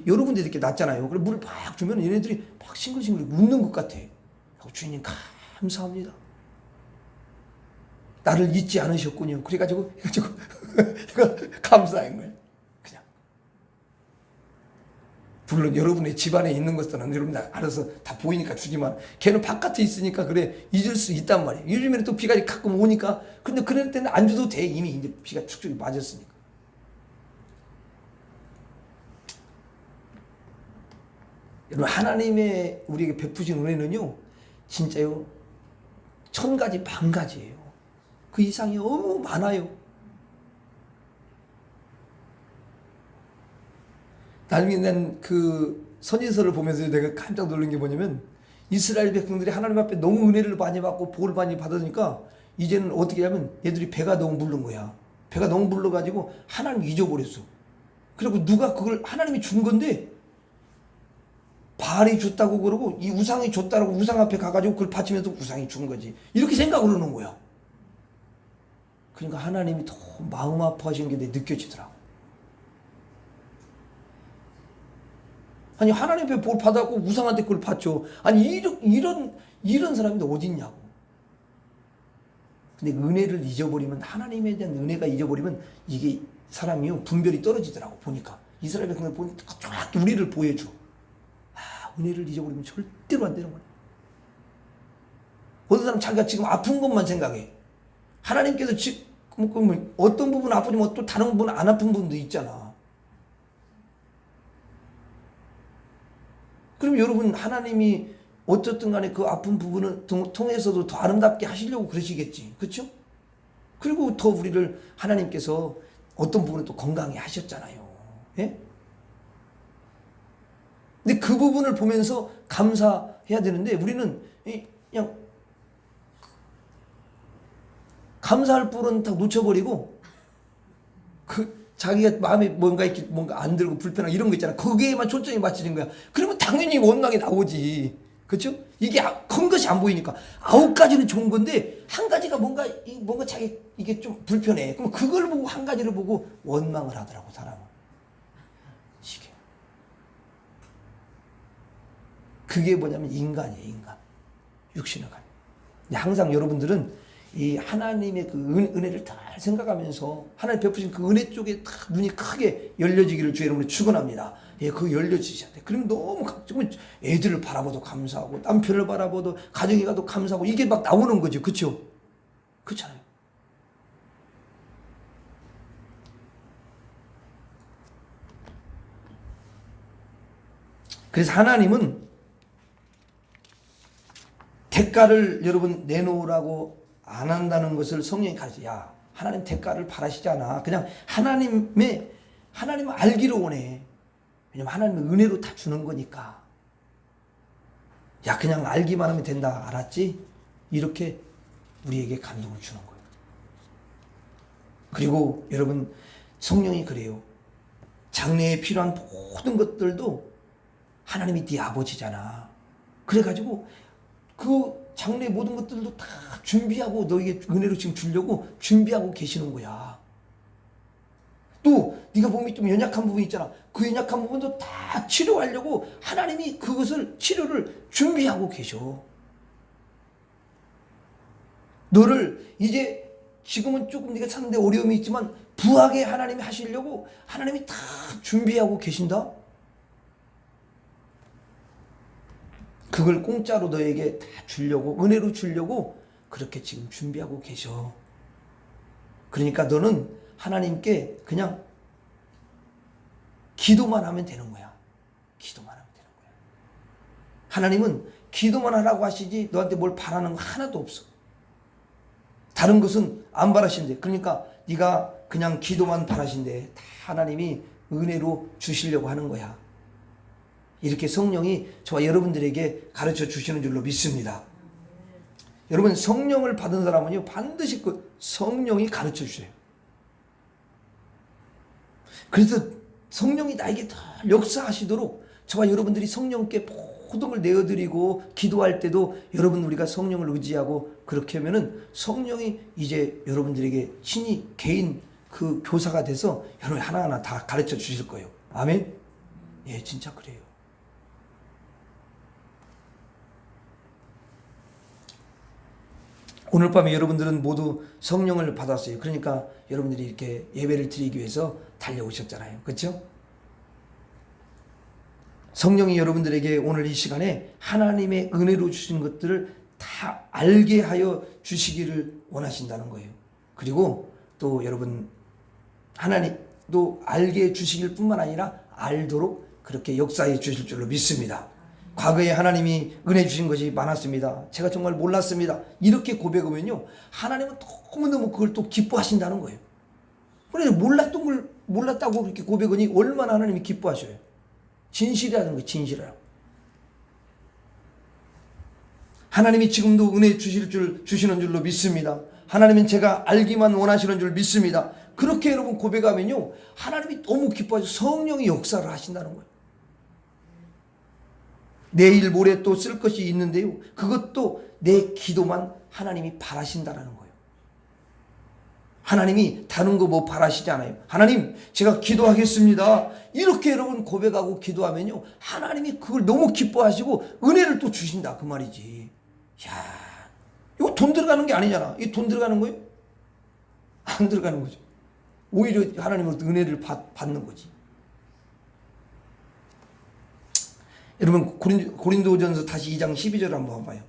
여러분들 이렇게 낳잖아요. 그래 물을 막 주면 얘네들이 막 싱글싱글 웃는 것 같아. 주인님 감사합니다. 나를 잊지 않으셨군요. 그래가지고 감사한 거예요. 그냥. 물론 여러분의 집안에 있는 것들은 여러분 알아서 다 보이니까 주지만 걔는 바깥에 있으니까 그래 잊을 수 있단 말이에요. 요즘에는 또 비가 가끔 오니까. 근데 그럴 때는 안 줘도 돼. 이미 이제 비가 축축이 맞았으니까. 여러분 하나님의 우리에게 베푸신 은혜는요 진짜요 1000가지, 10,000가지예요. 그 이상이 너무 많아요. 나중에 난 그 선지서를 보면서 내가 깜짝 놀란 게 뭐냐면, 이스라엘 백성들이 하나님 앞에 너무 은혜를 많이 받고 복을 많이 받으니까 이제는 어떻게 하면 얘들이 배가 너무 부른 거야. 배가 너무 불러가지고 하나님 잊어버렸어. 그리고 누가 그걸 하나님이 준 건데 바알이 줬다고 그러고 이 우상이 줬다고 우상 앞에 가가지고 그걸 바치면서 우상이 준 거지. 이렇게 생각을 하는 거야. 그러니까 하나님이 더 마음 아파하시는 게 내 느껴지더라고. 아니 하나님 앞에 볼 받았고 우상한테 그걸 바쳐. 아니 이런 사람이 어디 있냐고. 근데 은혜를 잊어버리면, 하나님에 대한 은혜가 잊어버리면 이게 사람이요 분별이 떨어지더라고. 보니까 이스라엘 백성들 보니까 정확히 우리를 보여줘. 은혜를 잊어버리면 절대로 안 되는 거야. 어떤 사람 자기가 지금 아픈 것만 생각해. 하나님께서 지금 어떤 부분 아프지만 또 다른 부분 안 아픈 부분도 있잖아. 그럼 여러분 하나님이 어쨌든 간에 그 아픈 부분을 통해서도 더 아름답게 하시려고 그러시겠지. 그렇죠? 그리고 더 우리를 하나님께서 어떤 부분을 또 건강해 하셨잖아요. 예? 근데 그 부분을 보면서 감사해야 되는데 우리는 그냥 감사할 불은 다 놓쳐버리고 자기가 마음에 뭔가 이렇게 뭔가 안 들고 불편하고 이런 거 있잖아. 거기에만 초점이 맞추는 거야. 그러면 당연히 원망이 나오지. 그렇죠? 이게 큰 것이 안 보이니까 9가지는 좋은 건데 한 가지가 뭔가 자기 이게 좀 불편해. 그럼 그걸 보고 한 가지를 보고 원망을 하더라고 사람은. 이게 그게 뭐냐면 인간이에요. 인간. 육신을 가지고. 항상 여러분들은 이 하나님의 그 은혜를 다 생각하면서 하나님 베푸신 그 은혜 쪽에 다 눈이 크게 열려지기를 주의 이름으로 축원합니다. 예, 그 열려지셔야 돼. 그럼 너무 지금 애들을 바라보도 감사하고 남편을 바라보도 가정에 가도 감사하고 이게 막 나오는 거죠. 그렇죠? 그렇잖아요. 그래서 하나님은 대가를 여러분 내놓으라고 안 한다는 것을 성령이 가르쳐. 야, 하나님 대가를 바라시지 않아. 그냥 하나님을 알기를 원해. 왜냐면 하나님은 은혜로 다 주는 거니까. 야, 그냥 알기만 하면 된다. 알았지? 이렇게 우리에게 감동을 주는 거예요. 그리고 여러분 성령이 그래요. 장래에 필요한 모든 것들도 하나님이 네 아버지잖아. 그래가지고 그 장래 모든 것들도 다 준비하고 너에게 은혜로 지금 주려고 준비하고 계시는 거야. 또 네가 몸이 좀 연약한 부분이 있잖아. 그 연약한 부분도 다 치료하려고 하나님이 그것을 치료를 준비하고 계셔. 너를 이제 지금은 조금 네가 사는데 어려움이 있지만 부하게 하나님이 하시려고 하나님이 다 준비하고 계신다. 그걸 공짜로 너에게 다 주려고, 은혜로 주려고 그렇게 지금 준비하고 계셔. 그러니까 너는 하나님께 그냥 기도만 하면 되는 거야. 기도만 하면 되는 거야. 하나님은 기도만 하라고 하시지 너한테 뭘 바라는 거 하나도 없어. 다른 것은 안 바라신대. 그러니까 네가 그냥 기도만 바라신대. 다 하나님이 은혜로 주시려고 하는 거야. 이렇게 성령이 저와 여러분들에게 가르쳐 주시는 줄로 믿습니다. 여러분 성령을 받은 사람은요 반드시 그 성령이 가르쳐 주세요. 그래서 성령이 나에게 다 역사하시도록 저와 여러분들이 성령께 모든 걸 내어드리고 기도할 때도 여러분 우리가 성령을 의지하고 그렇게 하면은 성령이 이제 여러분들에게 신이 개인 그 교사가 돼서 여러분 하나하나 다 가르쳐 주실 거예요. 아멘? 예, 진짜 그래요. 오늘 밤에 여러분들은 모두 성령을 받았어요. 그러니까 여러분들이 이렇게 예배를 드리기 위해서 달려오셨잖아요. 그렇죠? 성령이 여러분들에게 오늘 이 시간에 하나님의 은혜로 주신 것들을 다 알게 하여 주시기를 원하신다는 거예요. 그리고 또 여러분 하나님도 알게 주시길 뿐만 아니라 알도록 그렇게 역사해 주실 줄로 믿습니다. 과거에 하나님이 은혜 주신 것이 많았습니다. 제가 정말 몰랐습니다. 이렇게 고백하면요, 하나님은 너무너무 그걸 또 기뻐하신다는 거예요. 그런데 몰랐던 걸 몰랐다고 그렇게 고백하니 얼마나 하나님이 기뻐하셔요. 진실이라는 거예요. 진실이라고. 하나님이 지금도 은혜 주시는 줄로 믿습니다. 하나님은 제가 알기만 원하시는 줄 믿습니다. 그렇게 여러분 고백하면요, 하나님이 너무 기뻐하셔 성령이 역사를 하신다는 거예요. 내일 모레 또 쓸 것이 있는데요, 그것도 내 기도만 하나님이 바라신다라는 거예요. 하나님이 다른 거 뭐 바라시지 않아요. 하나님, 제가 기도하겠습니다. 이렇게 여러분 고백하고 기도하면요, 하나님이 그걸 너무 기뻐하시고 은혜를 또 주신다 그 말이지. 야, 이거 돈 들어가는 게 아니잖아. 이 돈 들어가는 거예요? 안 들어가는 거죠. 오히려 하나님으로부터 은혜를 받는 거지. 여러분 고린도전서 다시 2장 12절 한번 봐봐요.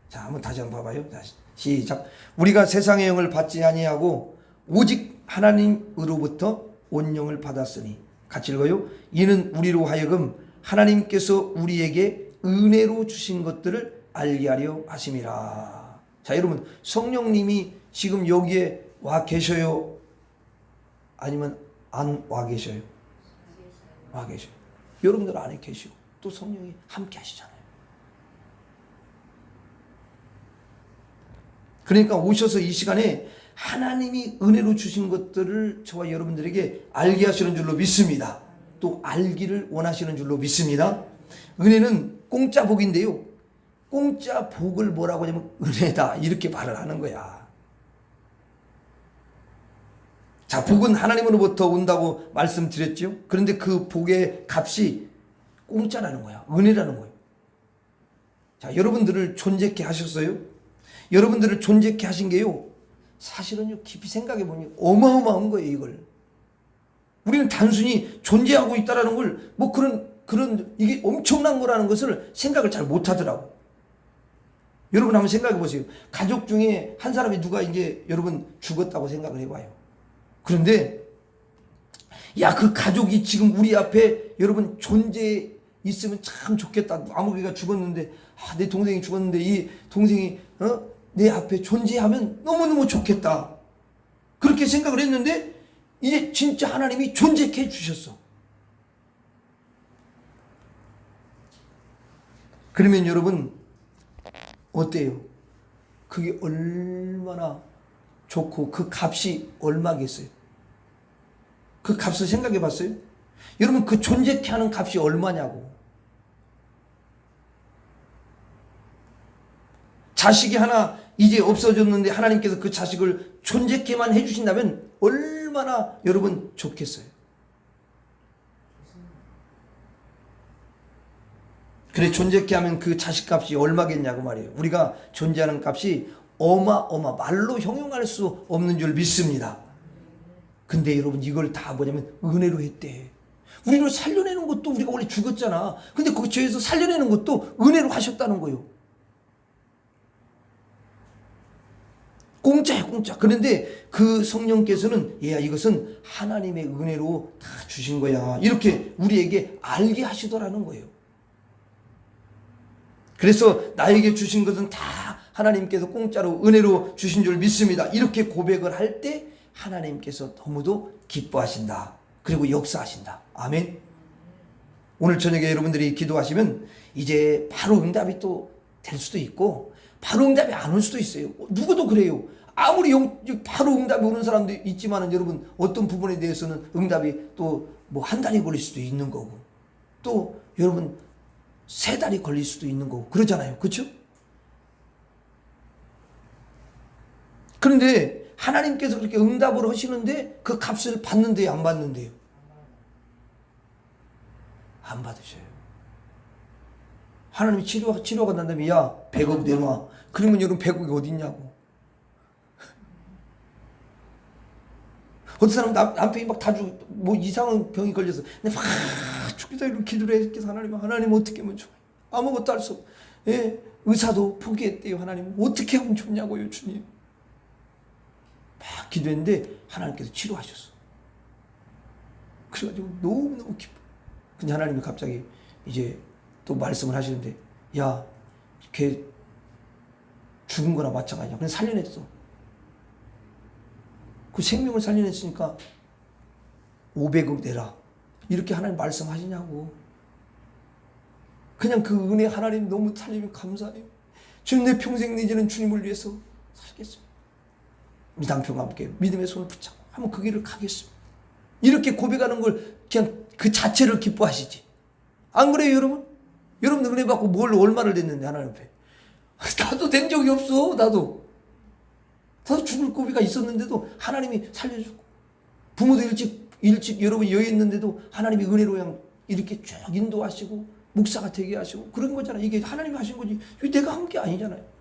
자, 한번 다시 한번 봐봐요. 다시 시작. 우리가 세상의 영을 받지 아니하고 오직 하나님으로부터 온 영을 받았으니, 같이 읽어요. 이는 우리로 하여금 하나님께서 우리에게 은혜로 주신 것들을 알게 하려 하심이라. 자, 여러분 성령님이 지금 여기에 와 계셔요? 아니면 안 와 계셔요? 와 계셔요. 여러분들 안에 계시고 또 성령이 함께 하시잖아요. 그러니까 오셔서 이 시간에 하나님이 은혜로 주신 것들을 저와 여러분들에게 알게 하시는 줄로 믿습니다. 또 알기를 원하시는 줄로 믿습니다. 은혜는 공짜 복인데요, 공짜 복을 뭐라고 하냐면 은혜다, 이렇게 말을 하는 거야. 자, 복은 하나님으로부터 온다고 말씀드렸죠. 그런데 그 복의 값이 공짜라는 거야. 은혜라는 거예요. 자, 여러분들을 존재케 하셨어요. 여러분들을 존재케 하신 게요, 사실은요, 깊이 생각해 보니 어마어마한 거예요. 이걸 우리는 단순히 존재하고 있다라는 걸 뭐 그런 이게 엄청난 거라는 것을 생각을 잘 못하더라고. 여러분 한번 생각해 보세요. 가족 중에 한 사람이 누가 이제 여러분 죽었다고 생각을 해봐요. 그런데 야, 그 가족이 지금 우리 앞에 여러분 존재 있으면 참 좋겠다. 아무개가 죽었는데, 내 동생이 죽었는데 이 동생이 내 앞에 존재하면 너무너무 좋겠다. 그렇게 생각을 했는데 이제 진짜 하나님이 존재케 해주셨어. 그러면 여러분 어때요? 그게 얼마나 좋고 그 값이 얼마겠어요? 그 값을 생각해 봤어요? 여러분 그 존재케 하는 값이 얼마냐고. 자식이 하나 이제 없어졌는데 하나님께서 그 자식을 존재케만 해주신다면 얼마나 여러분 좋겠어요. 그래, 존재케 하면 그 자식 값이 얼마겠냐고 말이에요. 우리가 존재하는 값이 말로 형용할 수 없는 줄 믿습니다. 근데 여러분 이걸 다 뭐냐면 은혜로 했대. 우리를 살려내는 것도 우리가 원래 죽었잖아. 근데 그 죄에서 살려내는 것도 은혜로 하셨다는 거예요. 공짜야, 공짜. 그런데 그 성령께서는 얘야, 이것은 하나님의 은혜로 다 주신 거야, 이렇게 우리에게 알게 하시더라는 거예요. 그래서 나에게 주신 것은 다 하나님께서 공짜로 은혜로 주신 줄 믿습니다. 이렇게 고백을 할 때 하나님께서 너무도 기뻐하신다. 그리고 역사하신다. 아멘. 오늘 저녁에 여러분들이 기도하시면 이제 바로 응답이 또 될 수도 있고 바로 응답이 안 올 수도 있어요. 누구도 그래요. 아무리 바로 응답이 오는 사람도 있지만은 여러분 어떤 부분에 대해서는 응답이 또 뭐 한 달이 걸릴 수도 있는 거고, 또 여러분 3달이 걸릴 수도 있는 거고 그러잖아요. 그렇죠? 그런데 하나님께서 그렇게 응답을 하시는데 그 값을 받는데요, 안 받는데요? 안 받으셔요. 하나님이 치료가 난 다음에 야 100억 내놔. 그러면 여러분 100억이 어디 있냐고. 어떤 사람은 남편이 막 다 죽고 뭐 이상한 병이 걸려서 근데 막 죽기다 이렇게 기도를 했겠어. 하나님 어떻게 하면 좋아요? 아무것도 할 수 없어. 예, 의사도 포기했대요. 하나님 어떻게 하면 좋냐고요, 주님. 막 기도했는데 하나님께서 치료하셨어. 그래가지고 너무너무 기뻐. 근데 하나님이 갑자기 이제 또 말씀을 하시는데, 야, 걔 죽은 거나 마찬가지야. 그냥 살려냈어. 그 생명을 살려냈으니까 500억 내라. 이렇게 하나님 말씀하시냐고. 그냥 그 은혜 하나님 너무 살리면 감사해요. 주님, 내 평생 내지는 주님을 위해서 살겠어요. 우리 남편과 함께 믿음의 손을 붙잡고 한번 그 길을 가겠습니다. 이렇게 고백하는 걸 그냥 그 자체를 기뻐하시지. 안 그래요, 여러분? 여러분 은혜 받고 뭘 얼마를 됐는데 하나님 앞에. 나도 된 적이 없어. 나도 죽을 고비가 있었는데도 하나님이 살려주고, 부모도 일찍 여러분이 여유 있는데도 하나님이 은혜로 그냥 이렇게 쭉 인도하시고 목사가 되게 하시고 그런 거잖아. 이게 하나님이 하신 거지. 이게 내가 한 게 아니잖아요.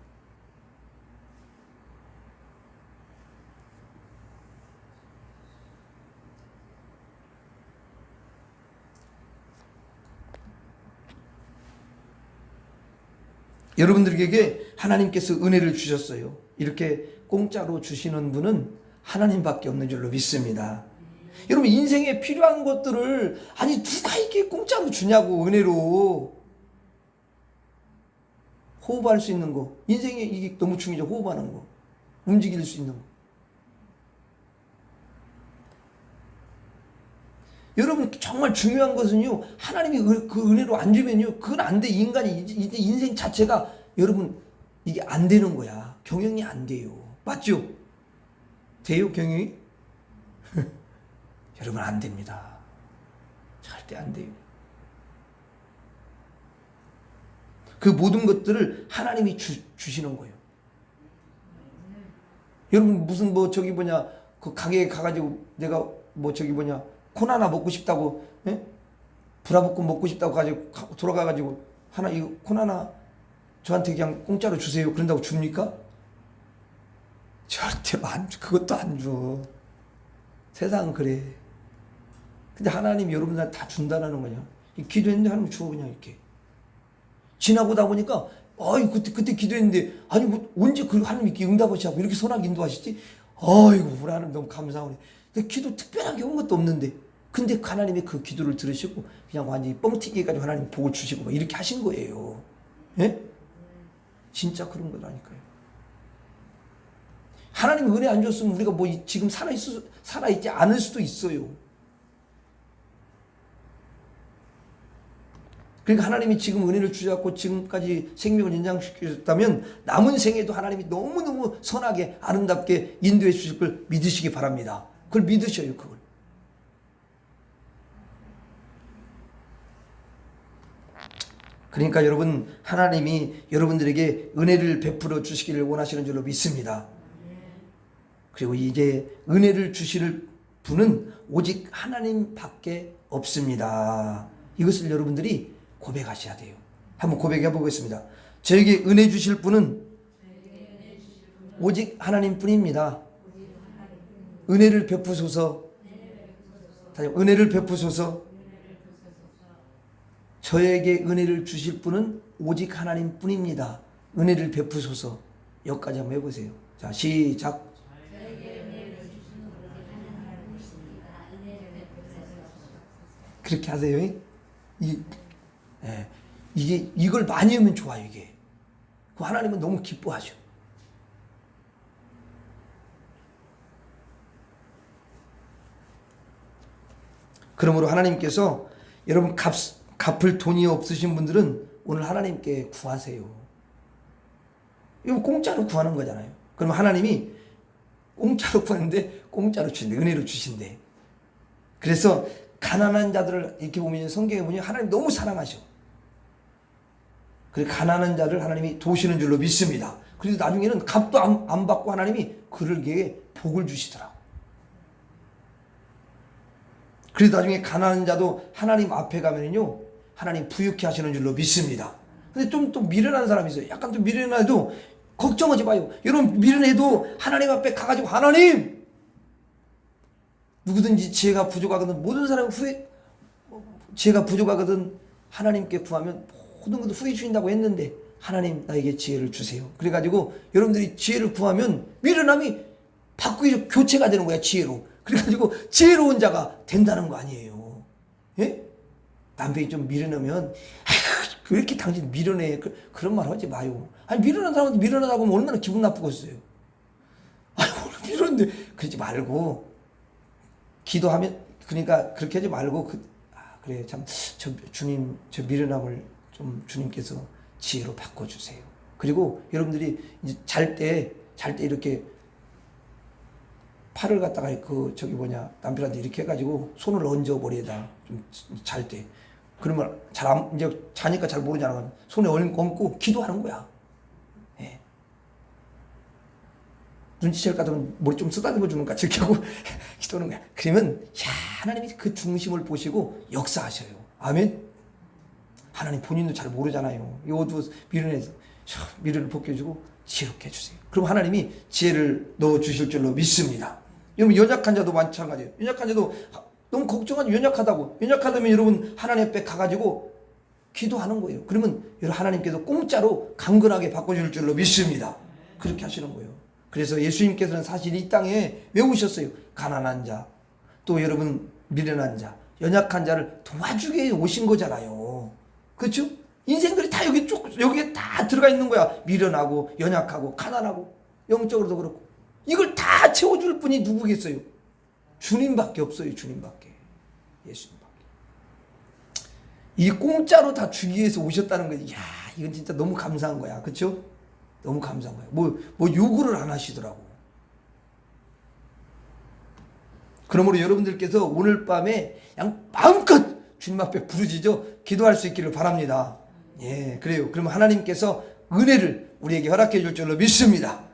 여러분들에게 하나님께서 은혜를 주셨어요. 이렇게 공짜로 주시는 분은 하나님밖에 없는 줄로 믿습니다. 여러분, 인생에 필요한 것들을 아니 누가 이게 공짜로 주냐고. 은혜로 호흡할 수 있는 거, 인생에 이게 너무 중요하죠. 호흡하는 거, 움직일 수 있는 거. 여러분, 정말 중요한 것은요, 하나님이 그 은혜로 안 주면요, 그건 안 돼. 인간이 이제 인생 자체가, 여러분, 이게 안 되는 거야. 경영이 안 돼요. 맞죠? 돼요, 경영이? 여러분, 안 됩니다. 절대 안 돼요. 그 모든 것들을 하나님이 주시는 거예요. 여러분, 무슨 저기 그 가게에 가가지고 내가 저기 콘 하나 먹고 싶다고, 예? 브라볶음 먹고 싶다고 가지고 돌아가가지고 이거 콘 하나 저한테 그냥 공짜로 주세요. 그런다고 줍니까? 절대 안 줘. 그것도 안 줘. 세상은 그래. 근데 하나님 여러분들한테 다 준다는 거냐. 기도했는데 하나님 주어 그냥 이렇게. 지나고다 보니까 그때 기도했는데 아니 언제 그 하나님 이렇게 응답하시고 이렇게 선하게 인도하시지? 아이고 우리 하나님 너무 감사하네. 기도 특별하게 한 것도 없는데 근데 하나님이 그 기도를 들으시고 그냥 완전히 뻥튀기 해가지고 하나님 복을 주시고 이렇게 하신 거예요. 예? 진짜 그런 거라니까요. 하나님 은혜 안 줬으면 우리가 지금 살아있지 않을 수도 있어요. 그러니까 하나님이 지금 은혜를 주셔서 지금까지 생명을 연장시키셨다면 남은 생에도 하나님이 너무너무 선하게 아름답게 인도해 주실 걸 믿으시기 바랍니다. 그걸 믿으셔요. 그걸. 그러니까 여러분, 하나님이 여러분들에게 은혜를 베풀어 주시기를 원하시는 줄로 믿습니다. 그리고 이제 은혜를 주실 분은 오직 하나님밖에 없습니다. 이것을 여러분들이 고백하셔야 돼요. 한번 고백해 보겠습니다. 저에게 은혜 주실 분은 오직 하나님뿐입니다. 은혜를 베푸소서. 은혜를 베푸소서. 저에게 은혜를 주실 분은 오직 하나님뿐입니다. 은혜를 베푸소서. 여기까지 한번 해보세요. 자, 시작. 그렇게 하세요. 이걸 많이 하면 좋아요. 이게 그 하나님은 너무 기뻐하셔. 그러므로 하나님께서 여러분 갚을 돈이 없으신 분들은 오늘 하나님께 구하세요. 이거 공짜로 구하는 거잖아요. 그러면 하나님이 공짜로 구하는데 공짜로 주신대. 은혜로 주신대. 그래서 가난한 자들을 이렇게 보면 성경에 보면 하나님 너무 사랑하셔. 그래서 가난한 자를 하나님이 도우시는 줄로 믿습니다. 그래서 나중에는 값도 안 받고 하나님이 그에게 복을 주시더라고. 그래서 나중에 가난한 자도 하나님 앞에 가면요 하나님 부유케 하시는 줄로 믿습니다. 근데 좀 또 미련한 사람이 있어요. 약간 좀 미련해도 걱정하지 마요. 여러분 미련해도 하나님 앞에 가가지고 하나님, 누구든지 지혜가 부족하거든, 모든 사람은 지혜가 부족하거든 하나님께 구하면 모든 것도 후회 주신다고 했는데 하나님 나에게 지혜를 주세요. 그래가지고 여러분들이 지혜를 구하면 미련함이 바꾸기 교체가 되는 거야. 지혜로. 그래가지고 지혜로운 자가 된다는 거 아니에요. 예? 남편이 좀 미련하면 왜 이렇게 당신 미련해? 그런 말 하지 마요. 아니, 미련한 사람한테 미련하다고 하면 얼마나 기분 나쁘겠어요. 아니, 오늘 미련한데 그러지 말고 기도하면, 그러니까 그렇게 하지 말고 그래, 참 주님, 저 미련함을 좀 주님께서 지혜로 바꿔주세요. 그리고 여러분들이 이제 잘 때 이렇게 팔을 갖다가 남편한테 이렇게 해가지고 손을 얹어 머리에다 좀 잘 때. 그러면 이제 자니까 잘 모르잖아. 손에 얹고 기도하는 거야. 예. 눈치챌 것 같으면 머리 좀 쓰다듬어 주는 것 같이 이렇게 하고 기도하는 거야. 그러면 하나님이 그 중심을 보시고 역사하셔요. 아멘. 하나님 본인도 잘 모르잖아요. 요도 미련해서 미련을 벗겨주고 지혜롭게 해주세요. 그럼 하나님이 지혜를 넣어주실 줄로 믿습니다. 여러분, 연약한 자도 마찬가지예요. 연약한 자도 너무 걱정하지, 연약하다면 여러분 하나님 앞에 가가지고 기도하는 거예요. 그러면 여러분 하나님께서 공짜로 강건하게 바꿔줄 줄로 믿습니다. 그렇게 하시는 거예요. 그래서 예수님께서는 사실 이 땅에 왜 오셨어요? 가난한 자, 또 여러분 미련한 자, 연약한 자를 도와주기 위해 오신 거잖아요. 그렇죠? 인생들이 다 여기에 다 들어가 있는 거야. 미련하고 연약하고 가난하고 영적으로도 그렇고. 이걸 다 채워줄 분이 누구겠어요? 주님밖에 없어요. 주님밖에. 예수님밖에. 이 공짜로 다 주기 위해서 오셨다는 거예요. 이야, 이건 진짜 너무 감사한 거야. 그렇죠? 너무 감사한 거야. 뭐 요구를 안 하시더라고. 그러므로 여러분들께서 오늘 밤에 그냥 마음껏 주님 앞에 부르짖어 기도할 수 있기를 바랍니다. 예, 그래요. 그러면 하나님께서 은혜를 우리에게 허락해 줄 줄로 믿습니다.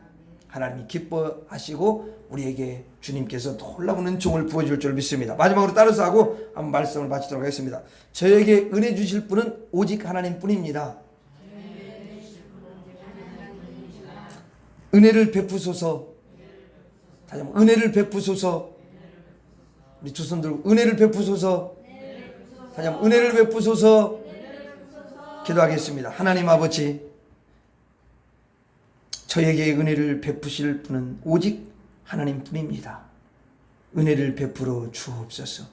하나님이 기뻐하시고 우리에게 주님께서 놀라운 은총을 부어줄 줄 믿습니다. 마지막으로 따라서 하고 한번 말씀을 마치도록 하겠습니다. 저에게 은혜 주실 분은 오직 하나님 뿐입니다. 은혜를 베푸소서. 다시 한번 은혜를 베푸소서. 우리 두 손 들고 은혜를 베푸소서. 다시 한번 은혜를 베푸소서. 기도하겠습니다. 하나님 아버지, 저에게 은혜를 베푸실 분은 오직 하나님 뿐입니다. 은혜를 베풀어 주옵소서.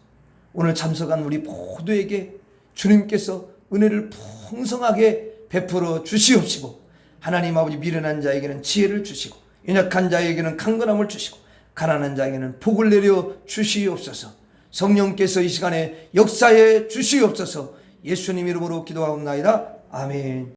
오늘 참석한 우리 모두에게 주님께서 은혜를 풍성하게 베풀어 주시옵시고, 하나님 아버지, 미련한 자에게는 지혜를 주시고, 연약한 자에게는 강건함을 주시고, 가난한 자에게는 복을 내려 주시옵소서. 성령께서 이 시간에 역사해 주시옵소서. 예수님 이름으로 기도하옵나이다. 아멘.